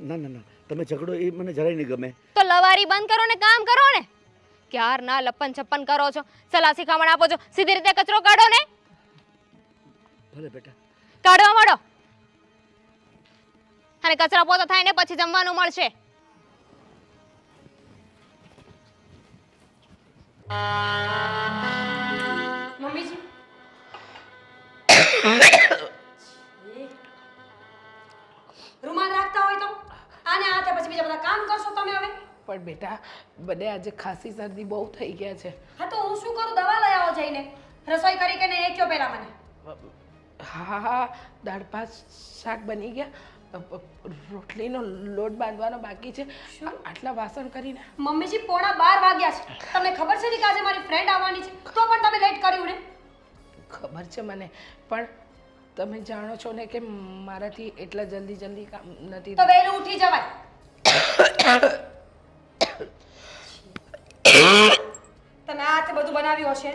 ના તમે ઝઘડો એ મને જરાય નહીં ગમે. તો લવારી બંધ કરો ને કામ કરો ને. ક્યાર ના લપન છપ્પન કરો છો. સલાહ શીખામણ આપો છો. સીધી રીતે કચરો કાઢો ને. ભલે બેટા કાઢવા માંડો. અને કચરા પોતા થાય ને પછી જમવાનું મળશે. મમ્મીજી રૂમાલ રાખતા હોય તો આને હાથે પછી બીજા બધા કામ કરશો તમે હવે. પણ બેટા બને આજે ખાંસી શરદી બહુ થઈ ગયા છે. હા તો હું શું કરું? દવા લઈ આવો જઈને. રસોઈ કરી કે નહીં એ કયો પહેલા મને. હા દાળ ભાત શાક બની ગયા. રોટલીનો લોટ બાંધવાનો બાકી છે. આટલા વાસણ કરીને. મમ્મીજી 11:15 વાગ્યા છે. તમને ખબર છે ને કે આજે મારી ફ્રેન્ડ આવવાની છે, તો પણ તમે લેટ કર્યું ને. ખબર છે મને, પણ તમે જાણો છો ને કે મારાથી એટલા જલ્દી કામ નથી. તો વહેલું ઉઠી જવાય. તમે આ તે બધું બનાવ્યું હશે.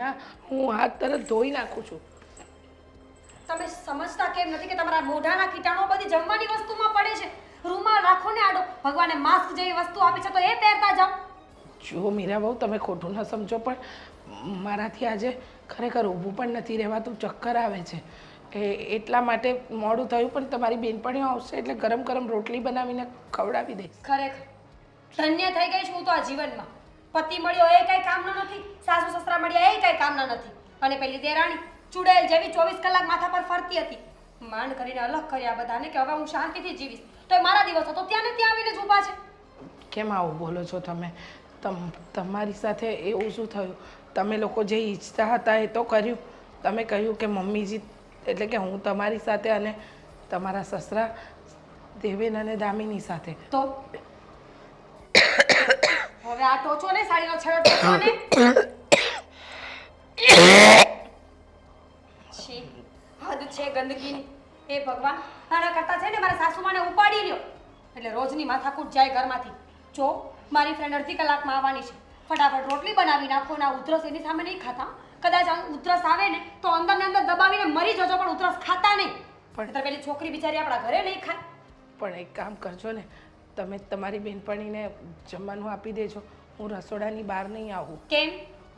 ના, હું હાથ તરત ધોઈ નાખું છું. તમે સમજતા કેમ નથી કે તમારા મોઢાના કીટાણુઓ બધી જમવાની વસ્તુમાં પડે છે? રૂમાલ રાખો ને આડો. ભગવાને માસ્ક જેવી વસ્તુ આપી છે તો એ પહેરતા જાઓ. જો મીરા બહુ તમે ખોટું ન સમજો, પણ મારાથી આજે ખરેખર ઊભું પણ નથી રહેવાતું. ચક્કર આવે છે એટલા માટે મોડું થયું. પણ તમારી બેનપણીઓ આવશે એટલે ગરમ ગરમ રોટલી બનાવીને ખવડાવી દઈશ. ખરેખર ધન્ય થઈ ગઈ છું હું તો આ જીવનમાં. પતિ મળ્યો એ કઈ કામનો નથી, સાસુ સસરા મળ્યા એ કઈ કામના નથી. અને પેલી દેરાણી ચુડેલ જેવી 24 કલાક માથા પર ફરતી હતી. માંડ કરીને અલગ કર્યા બધાને કે હવે હું શાંતિથી જીવીશ. તો મારા દિવસો તો ત્યાં ને ત્યાં આવીને જ ઊભા છે. કેમ આવું બોલો છો તમે? તમારી સાથે એવું શું થયું? તમે લોકો જે ઈચ્છતા હતા એ તો કર્યું. તમે કહ્યું કે મમ્મીજી, એટલે કે હું તમારી સાથે અને તમારા સસરા દેવેન અને દામિની સાથે. તો હવે આ ટોચો ને સાડીનો છેડો ટોચો ને. છી, હદ છે ગંદકીની. એ ભગવાન, આના કરતા છે ને મારા સાસુમાને ઉપાડી લ્યો એટલે રોજની માથાકૂટ જાય ઘરમાંથી. જો મારી ફ્રેન્ડ અડધી કલાકમાં આવવાની છે, ફટાફટ રોટલી બનાવી નાખો. ના ઉધરસ એની સામે નહીં ખાતા. કદાચ આ ઉધરસ આવે ને તો અંદર ને અંદર દબાવીને મરી જજો, પણ ઉધરસ ખાતા નહીં. પણ- પણ પેલી છોકરી બિચારી આપણા ઘરે નહીં ખાય. પણ એક કામ કરજો ને, તમે તમારી બેનપણીને જમવાનું આપી દેજો. હું રસોડાની બહાર નહીં આવું. કેમ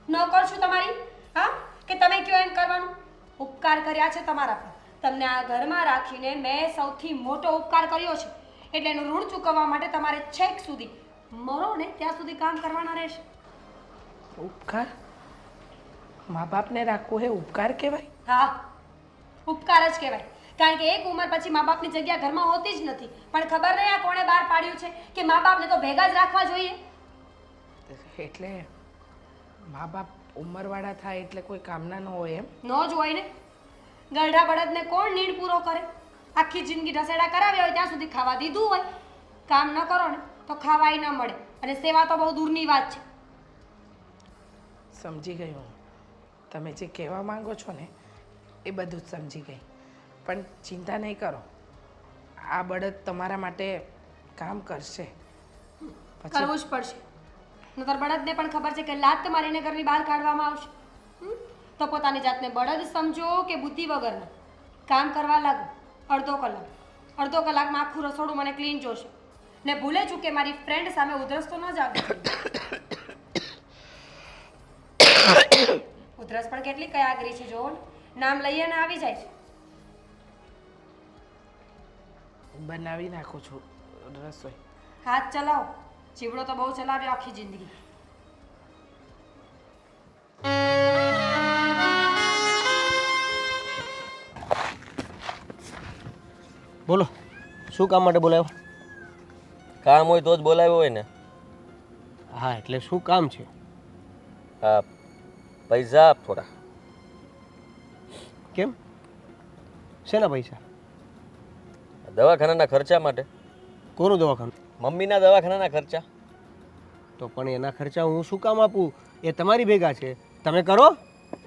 ન કરશું તમારી? હા, કે તમે કયો એમ કરવાનું? ઉપકાર કર્યા છે તમારા પર. તમને આ ઘરમાં રાખીને મેં સૌથી મોટો ઉપકાર કર્યો છે, એટલે એનું ઋણ ચૂકવવા માટે તમારે છેક સુધી મરો ને ત્યાં સુધી કામ કરવાના રહેશે. ઉપકાર? મા બાપને રાખવું એ ઉપકાર કહેવાય? હા, ઉપકાર જ કહેવાય. કારણ કે એક ઉંમર પછી મા બાપની જગ્યા ઘરમાં હોતી જ નથી. પણ ખબર નહીં આ કોણે બહાર પાડ્યું છે કે મા બાપને તો ભેગા જ રાખવા જોઈએ. એટલે મા બાપ ઉંમરવાળા થાય એટલે કોઈ કામના ન હોય એમ? ન જ હોય ને. ગરડા બળદને કોણ નીડ પૂરો કરે? આખી જિંદગી ઢસેડા કરાવ્યા હોય ત્યાં સુધી ખાવા દીધું હોય. કામ ન કરો ને તો ખાવાય ન મળે, અને સેવા તો બહુ દૂરની વાત છે. સમજી ગઈ હું. તમે જે કહેવા માંગો છો ને એ બધું જ સમજી ગઈ. પણ ચિંતા નહીં કરો, આ બળદ તમારા માટે કામ કરશે. કરવું જ પડશે. નતર બળદને પણ ખબર છે કે લાત મારીને ઘરની બહાર કાઢવામાં આવશે. તો પોતાની જાતને બળદ સમજો કે બુદ્ધિ વગરના. કામ કરવા લાગો. અડધો કલાકમાં આખું રસોડું મને ક્લીન જોશે. ને ભૂલે ચૂકે મારી ફ્રેન્ડ સામે ઉધરસ તો ન જ આવે. ઉધરસ પણ કેટલી કયાગરી છે જોવો ને. નામ લઈએ ને આવી જાય છે. બનાવી નાખું છું રસોઈ. હાથ ચલાવો. ચીવડો તો બહુ ચલાવ્યો આખી જિંદગી. બોલો, શું કામ માટે બોલાવ્યો? કામ હોય તો જ બોલાવ્યો હોય ને. હા, એટલે શું કામ છે? હા, પૈસા આપ થોડા. કેમ? શેના પૈસા? દવાખાનાના ખર્ચા માટે. કોનું દવાખાનું? મમ્મીના દવાખાનાના ખર્ચા. તો પણ એના ખર્ચા હું શું કામ આપું? એ તમારી ભેગા છે, તમે કરો.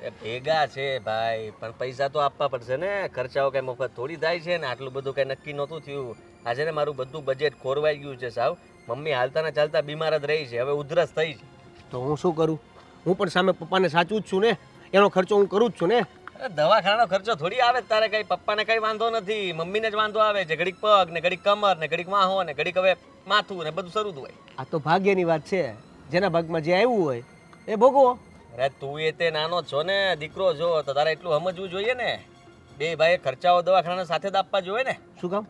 એ ભેગા છે ભાઈ, પણ પૈસા તો આપવા પડશે ને. ખર્ચાઓ કઈ મફત થોડી થાય છે ને. આટલું બધું કઈ નક્કી નહોતું થયું. આજે ને મારું બધું બજેટ ખોરવાઈ ગયું છે સાવ. મમ્મી હાલતા ને ચાલતા બીમાર જ રહી છે, હવે ઉધરસ થઈ છે. તો હું શું કરું? હું પણ સામે પપ્પાને સાચું જ છું ને. એનો ખર્ચો હું કરું જ છું ને. અરે દવાખાનાનો ખર્ચો થોડી આવે છે તારે. કઈ પપ્પાને કઈ વાંધો નથી, મમ્મીને જ વાંધો આવે છે. ઘડીક પગ ને ઘડીક કમર ને ઘડીક વાહો ને ઘડીક હવે માથું ને બધું શરૂ હોય. આ તો ભાગ્યની વાત છે. જેના ભાગમાં જે આવ્યું હોય એ ભોગવો. અરે તું એ તે નાનો છો ને, દીકરો છો તો તારે એટલું સમજવું જોઈએ ને. બે ભાઈ ખર્ચાઓ દવાખાના સાથે જ આપવા જોઈએ ને. શું કામ?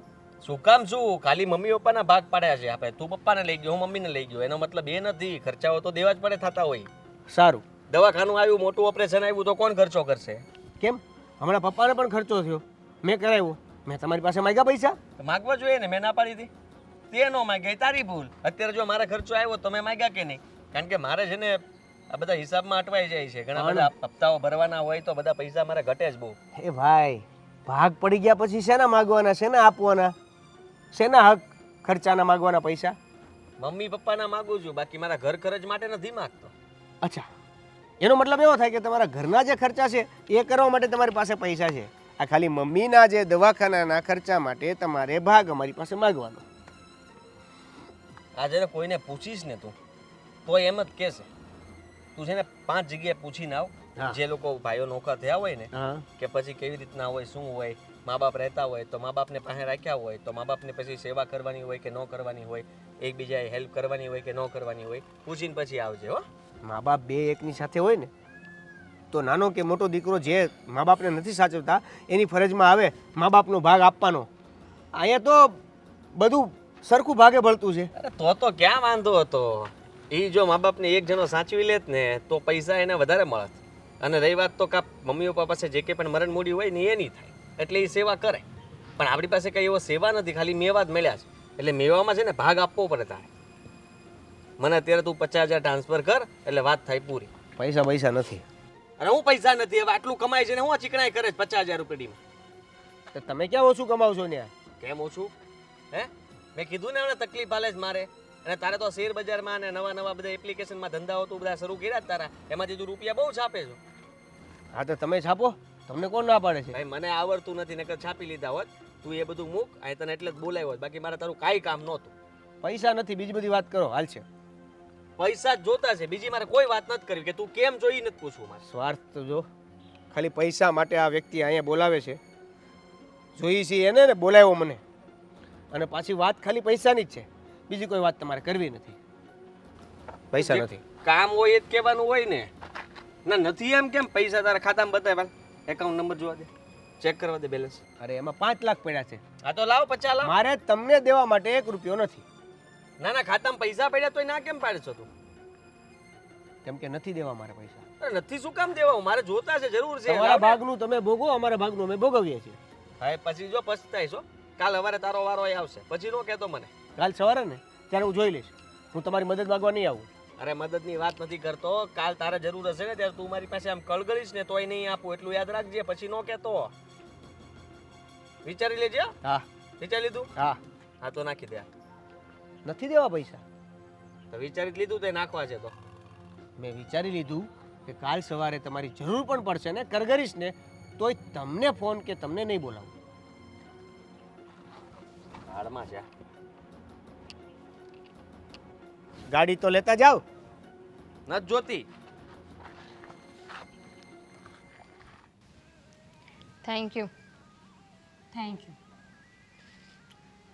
શું કામ શું? ખાલી મમ્મી પપ્પાના ભાગ પાડ્યા છે આપણે. તું પપ્પાને લઈ ગયો, હું મમ્મીને લઈ ગયો. એનો મતલબ એ નથી. ખર્ચાઓ તો દેવા જ પડે થતા હોય. સારું. દવાખાનું આવ્યું, મોટું ઓપરેશન આવ્યું તો કોણ ખર્ચો કરશે? કેમ? હમણાં પપ્પાને પણ ખર્ચો થયો, મેં કરાવ્યો. મેં તમારી પાસે માંગ્યા પૈસા? તો માગવા જોઈએ ને. મેં ના પાડી હતી. તે નો માગ્યા, એ તારી ભૂલ. અત્યારે જો મારે ખર્ચો આવ્યો તો મેં માગ્યા કે નહીં? કારણ કે મારે છે ને આ બધા હિસાબમાં અટવાઈ જાય છે. ઘણા બધા હપ્તાઓ ભરવાના હોય તો બધા પૈસા મારે ઘટે જ બહુ. એ ભાઈ, ભાગ પડી ગયા પછી શેના માગવાના, શેના આપવાના, શેના હક ખર્ચાના માગવાના પૈસા? મમ્મી પપ્પાના માગું છું, બાકી મારા ઘર ખર્ચ માટે નથી માગતો. અચ્છા, એનો મતલબ એવો થાય કે તમારા ઘરના જે ખર્ચા છે એ કરવા માટે તમારી પાસે પૈસા છે. આ ખાલી મમ્મીના જે દવાખાનાના ખર્ચા માટે તમારે ભાગ અમારી પાસે માગવાનો. આજે ને કોઈને પૂછીશ ને તું તો એમ જ કહેશે. તું છે ને 5 જગ્યાએ પૂછીને આવ. જે લોકો ભાઈઓ નોખા થયા હોય ને કે પછી કેવી રીતના હોય, શું હોય, મા બાપ રહેતા હોય તો મા બાપને પાસે રાખ્યા હોય તો મા બાપને પછી સેવા કરવાની હોય કે ન કરવાની હોય, એકબીજાએ હેલ્પ કરવાની હોય કે ન કરવાની હોય, પૂછીને પછી આવજે હો. મા બાપ બે એકની સાથે હોય ને તો નાનો કે મોટો દીકરો જે મા બાપને નથી સાચવતા એની ફરજમાં આવે મા બાપનો ભાગ આપવાનો. અહીંયા તો બધું સરખું ભાગે ભળતું છે. અરે તો ક્યાં વાંધો હતો? એ જો મા બાપને એક જણો સાચવી લેત ને તો પૈસા એને વધારે મળત. અને રહી વાત તો કા મમ્મી પપ્પા પાસે જે કંઈ પણ મરણ મૂડી હોય ને એ નહીં થાય, એટલે એ સેવા કરે. પણ આપણી પાસે કંઈ એવો સેવા નથી, ખાલી મેવા જ મળ્યા છે. એટલે મેવામાં છે ને ભાગ આપવો પડે તારે. મને અત્યારે તું 50,000 ટ્રાન્સફર કર એટલે વાત થાય પૂરી. પૈસા નથી. અને હું પૈસા નથી, હવે આટલું કમાય છે ને હું ચીકણાઈ કરે 50,000 રૂપિયામાં. તો તમે ક્યાં ઓછું કમાવશો ને? કેમ ઓછું? હે, મેં કીધું ને હવે તકલીફ હાલે છે મારે. અને તારે તો શેર બજારમાં ને નવા બધા એપ્લિકેશનમાં ધંધાઓ તું બધા શરૂ કર્યા જ તારા. એમાંથી તું રૂપિયા બહુ છાપે છો. હા તો તમે છાપો, તમને કોણ ના પાડે છે? ભાઈ મને આવડતું નથી, નકર છાપી લીધા હોત. તું એ બધું મૂક, આ તને એટલે જ બોલાવ્યો હોત, બાકી મારે તારું કાંઈ કામ નહોતું. પૈસા નથી, બીજી બધી વાત કરો, હાલ છે. પૈસા જ જોતા છે, બીજી મારે કોઈ વાત નથી કરવી. કે તું કેમ જોઈ નથી પૂછવું મારે. સ્વાર્થ તો જો, ખાલી પૈસા માટે આ વ્યક્તિ અહીંયા બોલાવે છે. જોઈ છે એને ને બોલાવ્યો મને, અને પાછી વાત ખાલી પૈસાની જ છે, બીજી કોઈ વાત તમારે કરવી નથી. પૈસા જે નથી. કામ હોય એ જ કહેવાનું હોય ને. ના નથી એમ કેમ? પૈસા તારા ખાતામાં બતાવ્યા, એકાઉન્ટ નંબર જોવા દે, ચેક કરવા દે બેલેન્સ. અરે એમાં 5 લાખ પડ્યા છે. હા તો લાવ 50 લાવ. મારે તમને દેવા માટે 1 રૂપિયો નથી. ના ના, ખાતામાં પૈસા પડ્યા તોય ના કેમ પાડે છો તું? કેમ કે નથી દેવા મારે પૈસા. અરે નથી શું કામ દેવા? મારે જોતા છે, જરૂર છે. તમારા ભાગનું તમે ભોગવો, અમારા ભાગનું અમે ભોગવીએ છીએ. હા પછી જો પછતાઈશ હો. કાલ સવારે તારો વારો આવશે, પછી નો કહેતો મને. કાલ સવારે ને ત્યારે હું જોઈ લઈશ. હું તમારી મદદ માંગવા નહીં આવું. અરે મદદની વાત નથી કરતો. કાલ તારે જરૂર હશે ને ત્યારે તું મારી પાસે આમ કળગળીશ ને તોય નહીં આપું, એટલું યાદ રાખજે. પછી નો કહેતો. વિચારી લેજે. હા વિચારી લીધું? હા. હા તો નાખી દે. નથી દેવા પૈસા. તો વિચારી જ લીધું તે નાખવા છે તો. મેં વિચારી લીધું કે કાલ સવારે તમારી જરૂર પણ પડશે ને કરગરીશ ને તોય તમને ફોન કે તમને નહીં બોલાવું. હાડમાં છે. ગાડી તો લેતા જાઓ. નથી જોતી. Thank you. Thank you.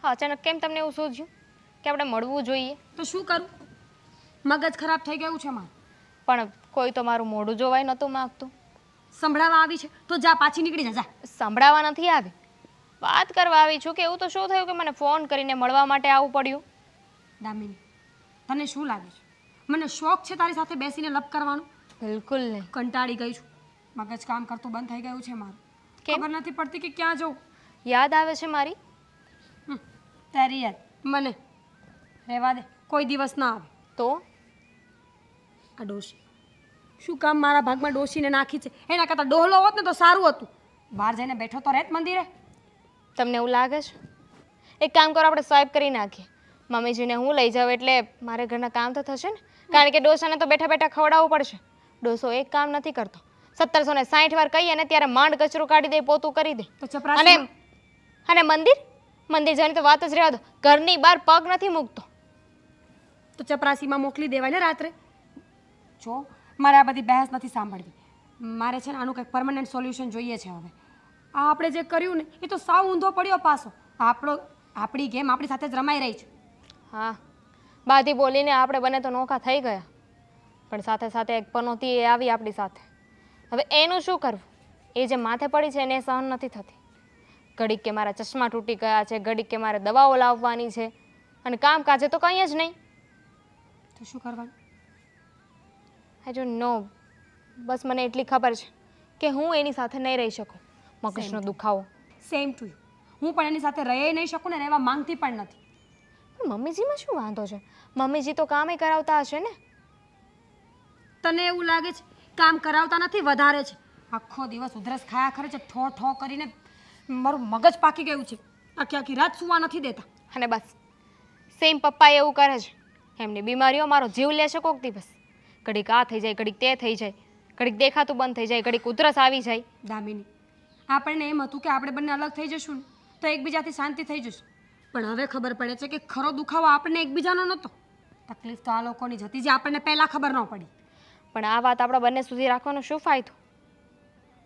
હા, અચાનક કેમ તમને એવું સૂઝ્યું કે આપણે મળવું જોઈએ? તો શું કરું? મગજ ખરાબ થઈ ગયું છે મારું. પણ કોઈ તો મારું મોઢું જોવાય નહોતું માંગતું. સંભળાવા આવી છે તો જા, પાછી નીકળી જા. સંભળાવા નથી આવી, વાત કરવા આવી છું. કે એવું તો શું થયું કે મને ફોન કરીને મળવા માટે આવવું પડ્યું? દામિની, તને શું લાગે છે મને શોખ છે તારી સાથે બેસીને લપ કરવાનો? બિલકુલ નહીં. કંટાળી ગઈ છું. મગજ કામ કરતું બંધ થઈ ગયું છે મારું. કેમ? ખબર નથી પડતી કે ક્યાં જવું. યાદ આવે છે મારી? તારી યાદ મને રહેવા દે, કોઈ દિવસ ના આવે. તો આ ડોશી શું કામ મારા ભાગમાં ડોશીને નાખી છે? એના કરતાં ડોહલો હોત ને તો સારું હતું. બહાર જઈને બેઠો તો રહેત મંદિરે. તમને એવું લાગે છે? એક કામ કરો, આપણે સ્વાઈપ કરી નાખીએ. મમ્મીજીને હું લઈ જાઉં એટલે મારે ઘરના કામ તો થશે ને. કારણ કે ડોસાને તો બેઠા બેઠા ખવડાવવું પડશે. ડોસો એક કામ નથી કરતો. 1760 વાર કહીએ ને ત્યારે માંડ કચરો કાઢી દે, પોતું કરી દે. તો ચપરાસી અને મંદિર જવાની તો વાત જ રહેવા દો. ઘરની બહાર પગ નથી મૂકતો. તો ચપરાસીમાં મોકલી દેવાય ને રાત્રે. જો મારે આ બધી બહેસ નથી સાંભળવી. મારે છે ને આનું કંઈક પરમનન્ટ સોલ્યુશન જોઈએ છે હવે. આ આપણે જે કર્યું ને એ તો સાવ ઊંધો પડ્યો પાછો. આપણી ગેમ આપણી સાથે જ રમાઈ રહી છે. હા, બાધી બોલીને આપણે બને તો નોખા થઈ ગયા, પણ સાથે સાથે એક પનોતી એ આવી આપણી સાથે. હવે એનું શું કરવું? એ જે માથે પડી છે એને સહન નથી થતી. ઘડીક કે મારા ચશ્મા તૂટી ગયા છે, ઘડીક કે મારે દવાઓ લાવવાની છે, અને કામકાજે તો કંઈ જ નહીં. તો શું કરવાનું? I don't know. બસ મને એટલી ખબર છે કે હું એની સાથે નહીં રહી શકું. મગજનો દુખાવો. Same to you. હું પણ એની સાથે રહી નહીં શકું ને રહેવા માંગતી પણ નથી. પણ મમ્મીજીમાં શું વાંધો છે? મમ્મીજી તો કામે કરાવતા હશે ને. તને એવું લાગે છે કામ કરાવતા નથી, વધારે છે. આખો દિવસ ઉધરસ ખાયા કરે છે, ઠો ઠો કરીને મારું મગજ પાકી ગયું છે. આખી રાત સુવા નથી દેતા. અને બસ સેમ પપ્પા એવું કરે છે. એમની બીમારીઓ મારો જીવ લે છે કોક દિવસ. ઘડીક આ થઈ જાય, ઘડીક તે થઈ જાય, ઘડીક દેખાતું બંધ થઈ જાય, ઘડીક ઉધરસ આવી જાય. દામિની, આપણને એમ હતું કે આપણે બંને અલગ થઈ જશું ને તો એકબીજાથી શાંતિ થઈ જશે. પણ હવે ખબર પડે છે કે ખરો દુખાવો આપણને એકબીજાનો નહોતો. તકલીફ તો આ લોકોની જ હતી જે આપણને પહેલાં ખબર ન પડી. પણ આ વાત આપણા બંને સુધી રાખવાનો શું ફાયદો?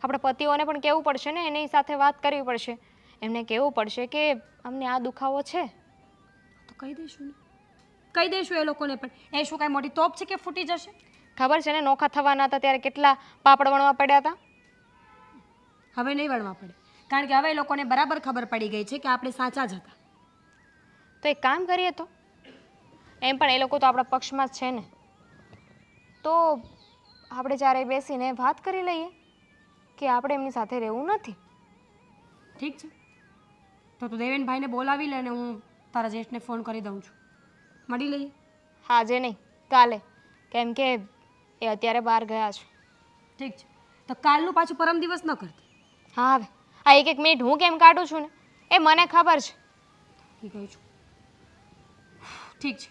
આપણા પતિઓને પણ કહેવું પડશે ને, એની સાથે વાત કરવી પડશે. એમને કહેવું પડશે કે અમને આ દુખાવો છે. તો કહી દઈશું ને, કહી દઈશું એ લોકોને પણ. એ શું કાંઈ મોટી તોપ છે કે ફૂટી જશે? ખબર છે ને, નોખા થવાના હતા ત્યારે કેટલા પાપડ વણવા પડ્યા હતા. હવે નહીં વળવા પડે, કારણ કે હવે એ લોકોને બરાબર ખબર પડી ગઈ છે કે આપણે સાચા જ હતા. તો એક કામ કરીએ તો, એમ પણ એ લોકો તો આપણા પક્ષમાં જ છે ને, તો આપણે ચારે બેસીને વાત કરી લઈએ કે આપણે એમની સાથે રહેવું નથી. ઠીક છે, તો તું દેવેનભાઈને બોલાવી લે ને હું તારા જેઠને ફોન કરી દઉં છું. મળી લઈએ. આજે નહીં, કાલે, કેમ કે એ અત્યારે બહાર ગયા છે. ઠીક છે, તો કાલનું પાછું પરમ દિવસ ન કરતી. હા, હવે આ એક મિનિટ હું કેમ કાઢું છું ને એ મને ખબર છે. ઠીક છું, ઠીક છે.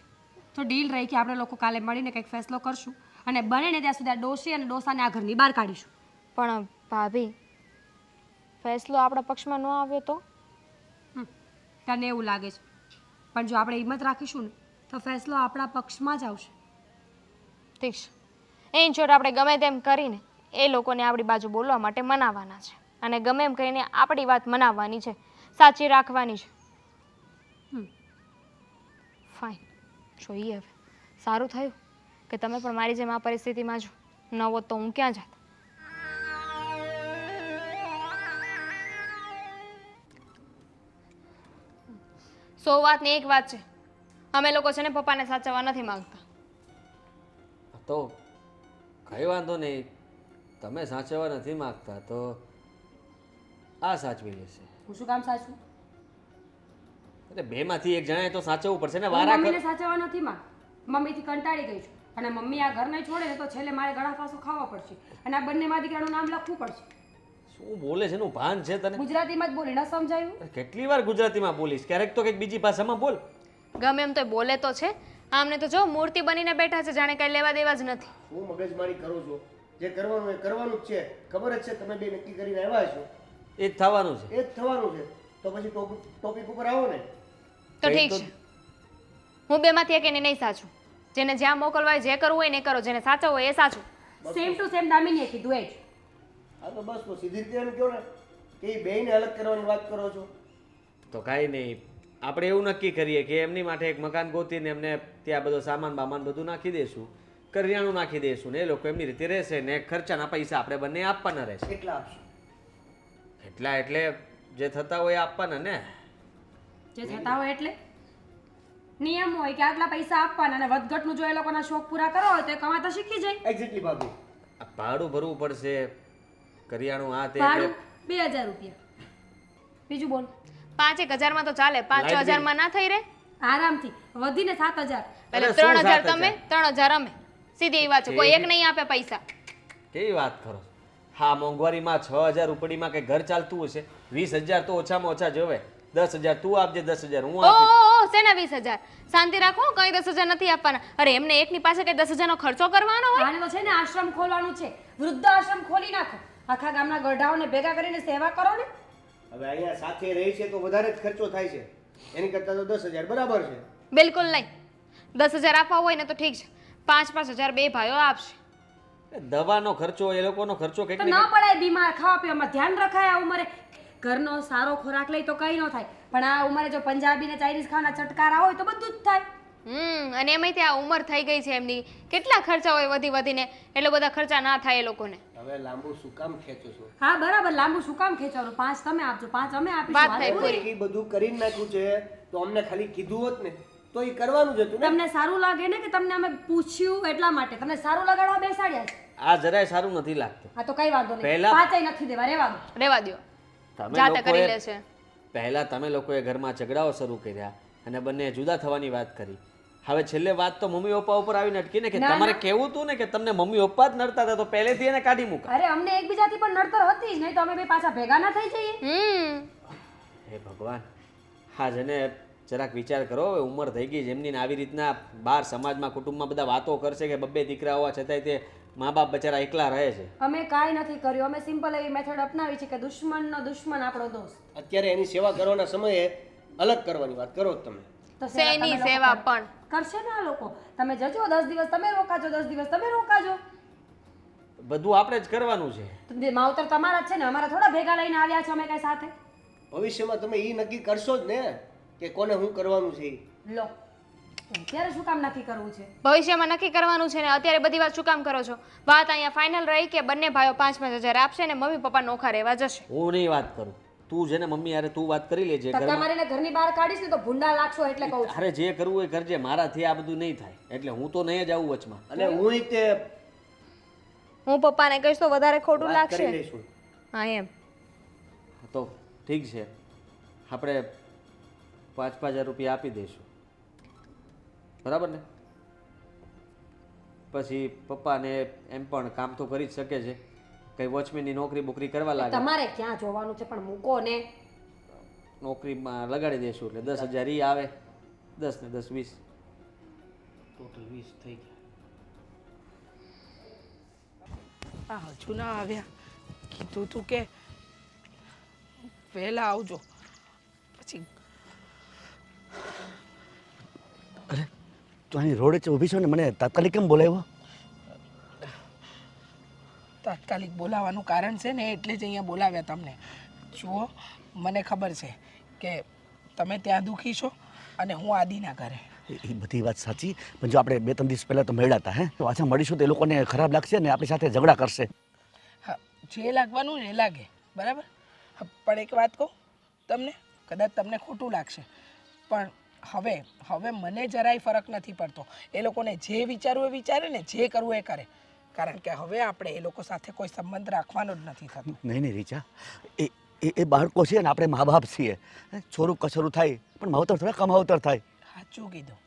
તો ડીલ રહી કે આપણે લોકો કાલે મળીને કંઈક ફેસલો કરશું અને બને ને ત્યાં સુધી આ ડોશી અને ડોસાને આ ઘરની બહાર કાઢીશું. પણ ભાભી, ફેસલો આપણા પક્ષમાં ન આવ્યો તો? તને એવું લાગે છે, પણ જો આપણે હિંમત રાખીશું ને તો ફેસલો આપણા પક્ષમાં જ આવશે. ઠીક છે એની ચોટ આપણે ગમે તેમ કરીને એ લોકોને આપણી બાજુ બોલવા માટે મનાવવાના છે અને ગમે એમ કહીને આપણી વાત મનાવવાની છે, સાચી રાખવાની છે. ફાઇન, જોઈએ હવે. સારું થયું કે તમે પણ મારી જેમ આ પરિસ્થિતિમાં છો, ન હોત તો હું ક્યાં જાત. સો વાતની એક વાત છે, અમે લોકો છે ને પપ્પાને સાચવવા નથી માંગતા. તો કઈ વાંધો નહીં, તમે સાચવવા નથી માગતા તો આ સાચવી લેશે. હું શું કામ સાચું? એટલે બેમાંથી એક જણાએ તો સાચવવું પડશે ને. હું વારા મમ્મીને સાચવવા નથી માંગતી. મમ્મીથી કંટાળી ગઈ છું અને મમ્મી આ ઘર નહીં છોડે ને તો છેલ્લે મારે ગળા ફાંસો ખાવા પડશે અને આ બંને માં દીકરાનું નામ લખવું પડશે. શું બોલે છે એનું ભાન છે તને? ગુજરાતીમાં જ બોલી ન સમજાયું? કેટલી વાર ગુજરાતીમાં બોલીશ, ક્યારેક તો કંઈક બીજી ભાષામાં બોલ. ગમે એમ તો બોલે તો છે, આમને તો જો મૂર્તિ બનીને બેઠા છે, જાણે કઈ લેવા દેવા જ નથી. હું મગજમારી કરું છું, જે કરવાનું એ કરવાનું જ છે. ખબર જ છે તમે બે નક્કી કરીને આવ્યા છો, એ જ થવાનું છે. એ જ થવાનું છે. તો પછી ટોપિક ઉપર આવો ને. તો ઠીક છે, હું બેમાંથી એકને નહીં સાચું. જેને જ્યાં મોકલવા હોય, જે કરવું હોય ને એ કરો, જેને સાચવું હોય એ સાચું. સેમ ટુ સેમ દામિનીએ કીધું એ જ. હા તો બસ તો સીધી રીતે એમ કહો ને કે એ બેયને અલગ કરવાની વાત કરો છો. તો કાંઈ નહીં, આપણે એવું નક્કી કરીએ કે એમની માટે એક મકાન ગોતીને એમને ત્યાં બધો સામાન બામાન બધું નાખી દઈશું, કરિયાણું નાખી દઈશું ને એ લોકો એમની રીતે રહેશે ને ખર્ચાના પૈસા આપણે બંને આપવાના રહેશે. કેટલા આપશો? એટલા એટલે જે થતા હોય એ આપવાના ને. જે થતા હોય એટલે નિયમ હોય કે આટલા પૈસા આપવાના અને વધઘટનું જો એ લોકોના શોખ પૂરા કરવા હોય તો એ કમાતા શીખી જાય. એક્ઝેક્ટલી ભાભી. આ ભાડું ભરવું પડશે, કરિયાણું આ તે ભાડું એટલે 2000 રૂપિયા. બીજું બોલ. 5,000 માં તો ચાલે, 5-6,000 માં ના થઈ રહે? આરામથી વધીને 7000. એટલે અરે શું 3,000 7,000? તમે, 3,000 અમે. સીધી એ વાત છે, કોઈ એક નહીં આપે પૈસા. કેવી વાત કરો? હા, મોંઘવારીમાં 6,000 ઉપડીમાં કંઈ ઘર ચાલતું હશે? 20,000 તો ઓછામાં ઓછા જોવે. 10,000 તું આપજે, 10,000 હું આપીશ. ઓહો, શેના 20,000? શાંતિ રાખો, કઈ 10,000 નથી આપવાના. અરે એમને એકની પાસે કઈ 10,000 નો ખર્ચો કરવાનો હોય? આને તો છે ને આશ્રમ ખોલવાનું છે, વૃદ્ધ આશ્રમ ખોલી નાખો. આખા ગામના ગઢાઓને ભેગા કરીને સેવા કરો ને. હવે અહીંયા સાથે રહી છે તો વધારે જ ખર્ચો થાય છે, એની કરતાં તો 10,000 બરાબર છે. બિલકુલ નહીં. 10,000 આપવા હોય ને તો ઠીક છે, 5,000 બે ભાઈઓ આપશે. દવાનો ખર્ચો, એ લોકોનો ખર્ચો કંઈક તો ને ન કંઈક. પડાય બીમાર, ખાવા પીવામાં ધ્યાન રખાય. આ ઉંમરે ઘરનો સારો ખોરાક લઈ તો કઈ ન થાય, પણ આ ઉંમરે જો પંજાબી ને ચાઇનીઝ ખાવાના ચટકારા હોય તો બધું જ થાય. અને એમાંય ત્યાં ઉંમર થઈ ગઈ છે એમની, કેટલા ખર્ચા હોય વધી વધીને, એટલો બધા ખર્ચા ના થાય એ લોકોને. હવે લાંબુ શું કામ ખેંચો છો? હા બરાબર, લાંબુ શું કામ ખેંચવાનું? 5 તમે આપજો, 5 અમે વાત થઈ આપીશું. પૂરી. એ બધું કરીને નાખ્યું છે તો અમને ખાલી કીધું હોત ને તો એ કરવાનું જ હતું ને. તમને સારું લાગે ને કે તમને અમે પૂછ્યું એટલા માટે તમને સારું લગાડવા બેસાડ્યા છે. આ જરાય સારું નથી લાગતું. હા તો કઈ વાંધો નહીં, પહેલા- 5 નથી દેવા, રહેવા દો. રેવા દ્યો, તમે જાતે કરી લોકોએ લેશે. પહેલા તમે લોકોએ ઘરમાં ઝઘડાઓ શરૂ કર્યા અને બંને જુદા થવાની વાત કરી. હવે છેલ્લે વાત તો મમ્મી પપ્પા ઉપર આવીને અટકી ને કે ના, તમારે ના. કેવું હતું ને કે તમને મમ્મી પપ્પા જ નડતા હતા તો પહેલેથી એને કાઢી મૂકા. અરે અમને એકબીજાથી પણ નડતર હતી જ નહીં તો અમે બે પાછા ભેગા ના થઈ જઈએ. હે ભગવાન, હા જેને જરાક વિચાર કરો, હવે ઉંમર થઈ ગઈ જેમની ને આવી રીતના બહાર સમાજમાં કુટુંબમાં બધા વાતો કરશે કે બબ્બે દીકરા હોવા છતાંય તે મા બાપ બચારા એકલા રહે છે. અમે કાંઈ નથી કર્યું, અમે સિમ્પલ એવી મેથડ અપનાવી છે કે દુશ્મનનો દુશ્મન આપણો દોસ્ત. અત્યારે એની સેવા કરવાના સમયે અલગ કરવાની વાત કરો જ તમે. તો સેવા શેની તમે લોકો સેવા પણ? કરશે ને આ લોકો. તમે જજો 10 દિવસ તમે રોકાજો, 10 દિવસ તમે રોકાજો. બધું આપણે જ કરવાનું છે. તો માવતર તમારા જ છે ને, અમારા થોડા ભેગા લઈને આવ્યા છો અમે કઈ સાથે. ભવિષ્યમાં તમે એ નક્કી કરશો જ ને કે કોને શું કરવાનું છે ઈ. લો અત્યારે શું કામ નક્કી કરવું છે? ભવિષ્યમાં નક્કી કરવાનું છે ને અત્યારે બધી વાત શું કામ કરો છો? વાત અહીંયા ફાઇનલ રહી કે બંને ભાઈઓ 5,000 આપશે ને મમ્મી પપ્પા નોખા રહેવા જશે. હું નહીં વાત કરું, તું છે ને મમ્મી યારે તું વાત કરી લેજે. ધક્કા મારીને ઘરની બહાર કાઢીશ ને તો ભૂંડા લાગશો એટલે કહું છું. અરે જે કરવું હોય કરજે, મારાથી આ બધું નહીં થાય એટલે હું તો નહીં જ આવું વચમાં. અને હું તે હું પપ્પાને કહીશ તો વધારે ખોટું વાત કરી લાગશે. લઈશું. હા એમ. તો ઠીક છે, આપણે 5,000 રૂપિયા આપી દઈશું, બરાબર ને? પછી પપ્પાને એમ પણ કામ તો કરી જ શકે છે, કંઈ વોચમેનની નોકરી બોકરી કરવા લાગે, તમારે ક્યાં જોવાનું છે પણ મૂકો ને. નોકરીમાં લગાડી દઈશું એટલે 10,000 ઈ આવે, 10 ને 10 20, ટોટલ 20 થઈ ગયા. આ હજુ ના આવ્યા? કીધું તું કે વહેલા આવજો. પછી અરે તું અહીં રોડે ઊભી છો ને મને તાત્કાલિક કેમ બોલાવ્યો? તાત્કાલિક બોલાવવાનું કારણ છે ને એટલે જ અહીંયા બોલાવ્યા તમને. જુઓ, મને ખબર છે કે તમે ત્યાં દુઃખી છો અને હું આદિના ઘરે. એ બધી વાત સાચી, પણ જો આપણે 2-3 દિવસ પહેલાં તો મળ્યા હતા, હે તો પાછા મળીશું તો એ લોકોને ખરાબ લાગશે ને આપણી સાથે ઝઘડા કરશે. હા, જે લાગવાનું ને એ લાગે, બરાબર. પણ એક વાત કહું તમને, કદાચ તમને ખોટું લાગશે, પણ હવે મને જરાય ફરક નથી પડતો. એ લોકોને જે વિચારવું એ વિચારે ને જે કરવું એ કરે, કારણ કે હવે આપણે એ લોકો સાથે કોઈ સંબંધ રાખવાનો જ નથી થતો. નહીં રીચા, એ બાળકો છે ને આપણે મા બાપ છીએ. છોરું કછોરું થાય પણ માવતર થોડા કમાવતર થાય. સાચું કીધું.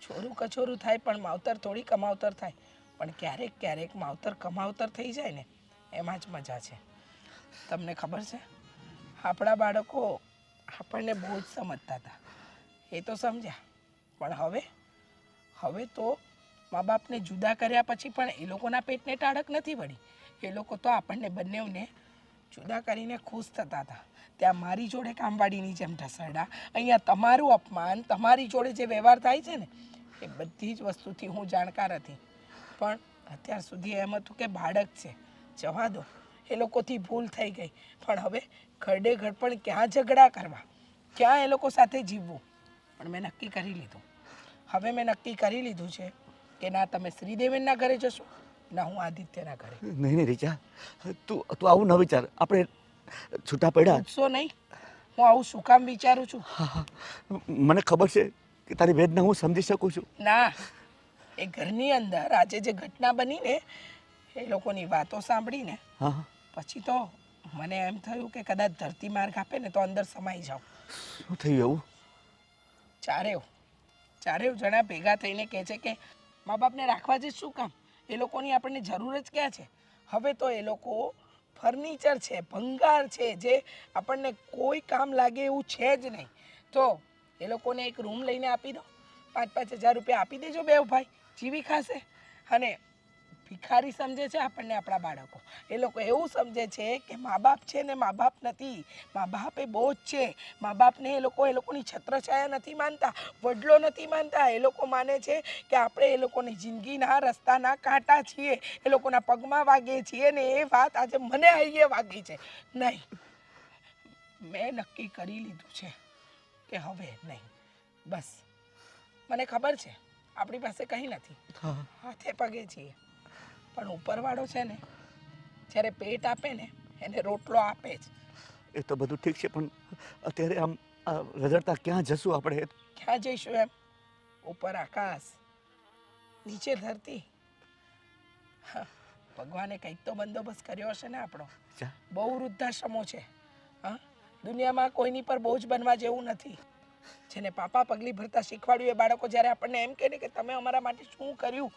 છોરું કછોરું થાય પણ માવતર થોડી કમાવતર થાય. પણ ક્યારેક ક્યારેક માવતર કમાવતર થઈ જાય ને એમાં જ મજા છે. તમને ખબર છે, આપણા બાળકો આપણને બહુ જ સમજતા હતા, એ તો સમજ્યા. પણ હવે તો મા બાપને જુદા કર્યા પછી પણ એ લોકોના પેટને ટાળક નથી વળી. એ લોકો તો આપણને બંનેવને જુદા કરીને ખુશ થતા હતા. ત્યાં મારી જોડે કામવાળીની જેમ ઢસરડા, અહીંયા તમારું અપમાન, તમારી જોડે જે વ્યવહાર થાય છે ને એ બધી જ વસ્તુથી હું જાણકાર હતી. પણ અત્યાર સુધી એમ હતું કે બાળક છે, જવા દો, એ લોકોથી ભૂલ થઈ ગઈ. પણ હવે ઘરડે ઘર પણ ક્યાં ઝઘડા કરવા, ક્યાં એ લોકો સાથે જીવવું. પણ મેં નક્કી કરી લીધું. હવે મેં નક્કી કરી લીધું છે કે ના તમે શ્રીદેવીના ઘરે જશો, ના હું આદિત્યના ઘરે. નહીં રીચા, તું આવું ન વિચાર. આપણે છૂટા પડ્યા. પૂછશો નહીં હું આવું શું કામ વિચારું છું. હા, મને ખબર છે કે તારી વેદના હું સમજી શકું છું. ના, એ ઘરની અંદર આજે જે ઘટના બની ને એ લોકોની વાતો સાંભળીને હા, પછી તો મને એમ થયું કે કદાચ ધરતી માર્ગ આપે ને તો અંદર સમાઈ જાઉં. શું થયું એવું? ચારેવ જણા ભેગા થઈને કહે છે કે મા બાપને રાખવા જ શું કામ, એ લોકોની આપણને જરૂર જ ક્યાં છે. હવે તો એ લોકો ફર્નિચર છે, ભંગાર છે, જે આપણને કોઈ કામ લાગે એવું છે જ નહીં. તો એ લોકોને એક રૂમ લઈને આપી દો, 5-5 હજાર રૂપિયા આપી દેજો બે ભાઈ, જીવી ખાશે. અને ભિખારી સમજે છે આપણને આપણા બાળકો. એ લોકો એવું સમજે છે કે મા બાપ છે ને મા બાપ નથી, મા બાપ એ બોજ છે. મા બાપને એ લોકોની છત્રછાયા નથી માનતા, વડલો નથી માનતા. એ લોકો માને છે કે આપણે એ લોકોની જિંદગીના રસ્તાના કાંટા છીએ, એ લોકોના પગમાં વાગીએ છીએ. ને એ વાત આજે મને અહીંયા વાગી છે. નહીં, મેં નક્કી કરી લીધું છે કે હવે નહીં, બસ. મને ખબર છે આપણી પાસે કંઈ નથી, હાથે પગે છીએ, પણ ઉપરવાળો છે ને જ્યારે પેટ આપે ને એને રોટલો આપે જ. એ તો બધું ઠીક છે, પણ અત્યારે આમ રઝળતા ક્યાં જશું આપણે? ક્યાં જઈશું એમ? ઉપર આકાશ, નીચે ધરતી. ભગવાને કંઈક તો બંદોબસ્ત કર્યો હશે ને આપણો. બહુ વૃદ્ધાશ્રમો છે. હા, દુનિયામાં કોઈની પર બોજ બનવા જેવું નથી. જેને પાપા પગલી ભરતા શીખવાડ્યું એ બાળકો જ્યારે આપણને એમ કહે ને કે તમે અમારા માટે શું કર્યું,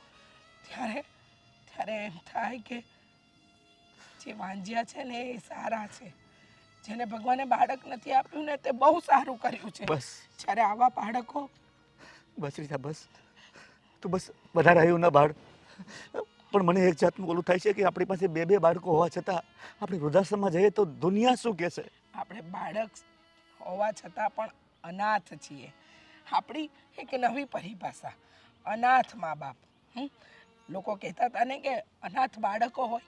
ત્યારે એમ થાય કે જે વાંજ્યા છે ને એ સારા છે. જેને ભગવાને બાળક નથી આપ્યું ને તે બહુ સારું કર્યું છે. બસ, જ્યારે આવા બાળકો. બસ રીતા, બસ તું બસ વધારે આવ્યું ના બાળ. પણ મને એક જાતનું ઓલું થાય છે કે આપણી પાસે 2 બાળકો હોવા છતાં આપણે વૃદ્ધાશ્રમમાં જઈએ તો દુનિયા શું કહેશે? આપણે બાળક હોવા છતાં પણ અનાથ છીએ. આપણી એક નવી પરિભાષા, અનાથ મા બાપ. લોકો કહેતા હતા ને કે અનાથ બાળકો હોય,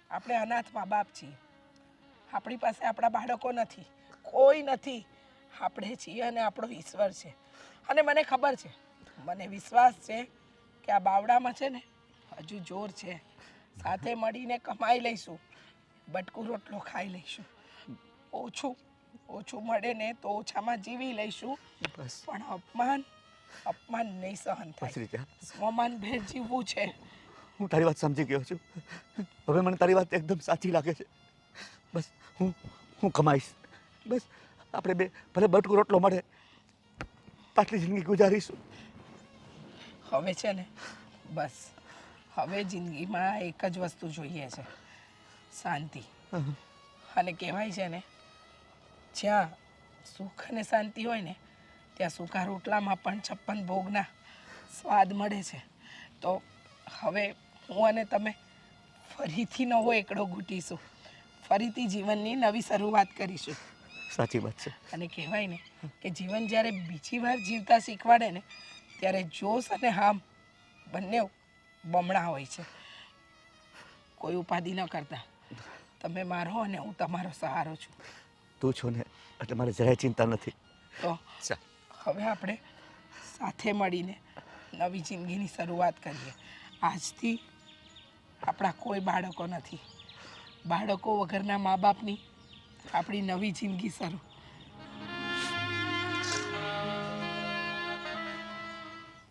આપણે અનાથ મા બાપ છીએ. આપણી પાસે આપણા બાળકો નથી, કોઈ નથી. આપણે છીએ અને આપણો ઈશ્વર છે. અને મને ખબર છે, મને વિશ્વાસ છે કે આ બાવડામાં છે ને હજુ જોર છે. સાથે મળીને કમાઈ લઈશું, બટકું રોટલો ખાઈ લઈશું. ઓછું મળે ને તો ઓછામાં જીવી લઈશું. પણ અપમાન નહીં સહન થાય. સ્વમાન ભેર જીવવું છે. હું તારી વાત સમજી ગયો છું. હવે મને તારી વાત એકદમ સાચી લાગે છે. બસ હું કમાઈશ. બસ આપણે ભલે બટકું રોટલો મળે, પાટલી જિંદગી ગુજારીશું. હવે છે ને બસ, હવે જિંદગીમાં એક જ વસ્તુ જોઈએ છે, શાંતિ. અને કહેવાય છે ને, જ્યાં સુખ અને શાંતિ હોય ને ત્યાં સૂકા રોટલામાં પણ 56 ભોગના સ્વાદ મળે છે. તો હવે હું અને તમે ફરીથી નવો એકડો ઘૂંટીશું, ફરીથી જીવનની નવી શરૂઆત કરીશું. સાચી વાત છે. અને કહેવાય ને કે જીવન જ્યારે બીજી વાર જીવતા શીખવાડે ને ત્યારે જોશ અને હામ બંને બમણા હોય છે. કોઈ ઉપાધિ ન કરતા. તમે મારો અને હું તમારો સહારો છું. તું છો ને એટલે મારે જરાય ચિંતા નથી. તો ચાલ. હવે આપણે સાથે મળીને નવી જિંદગીની શરૂઆત કરીએ. આજથી આપણા કોઈ બાળકો નથી. બાળકો વગરના મા બાપની આપણી નવી જિંદગી શરૂ.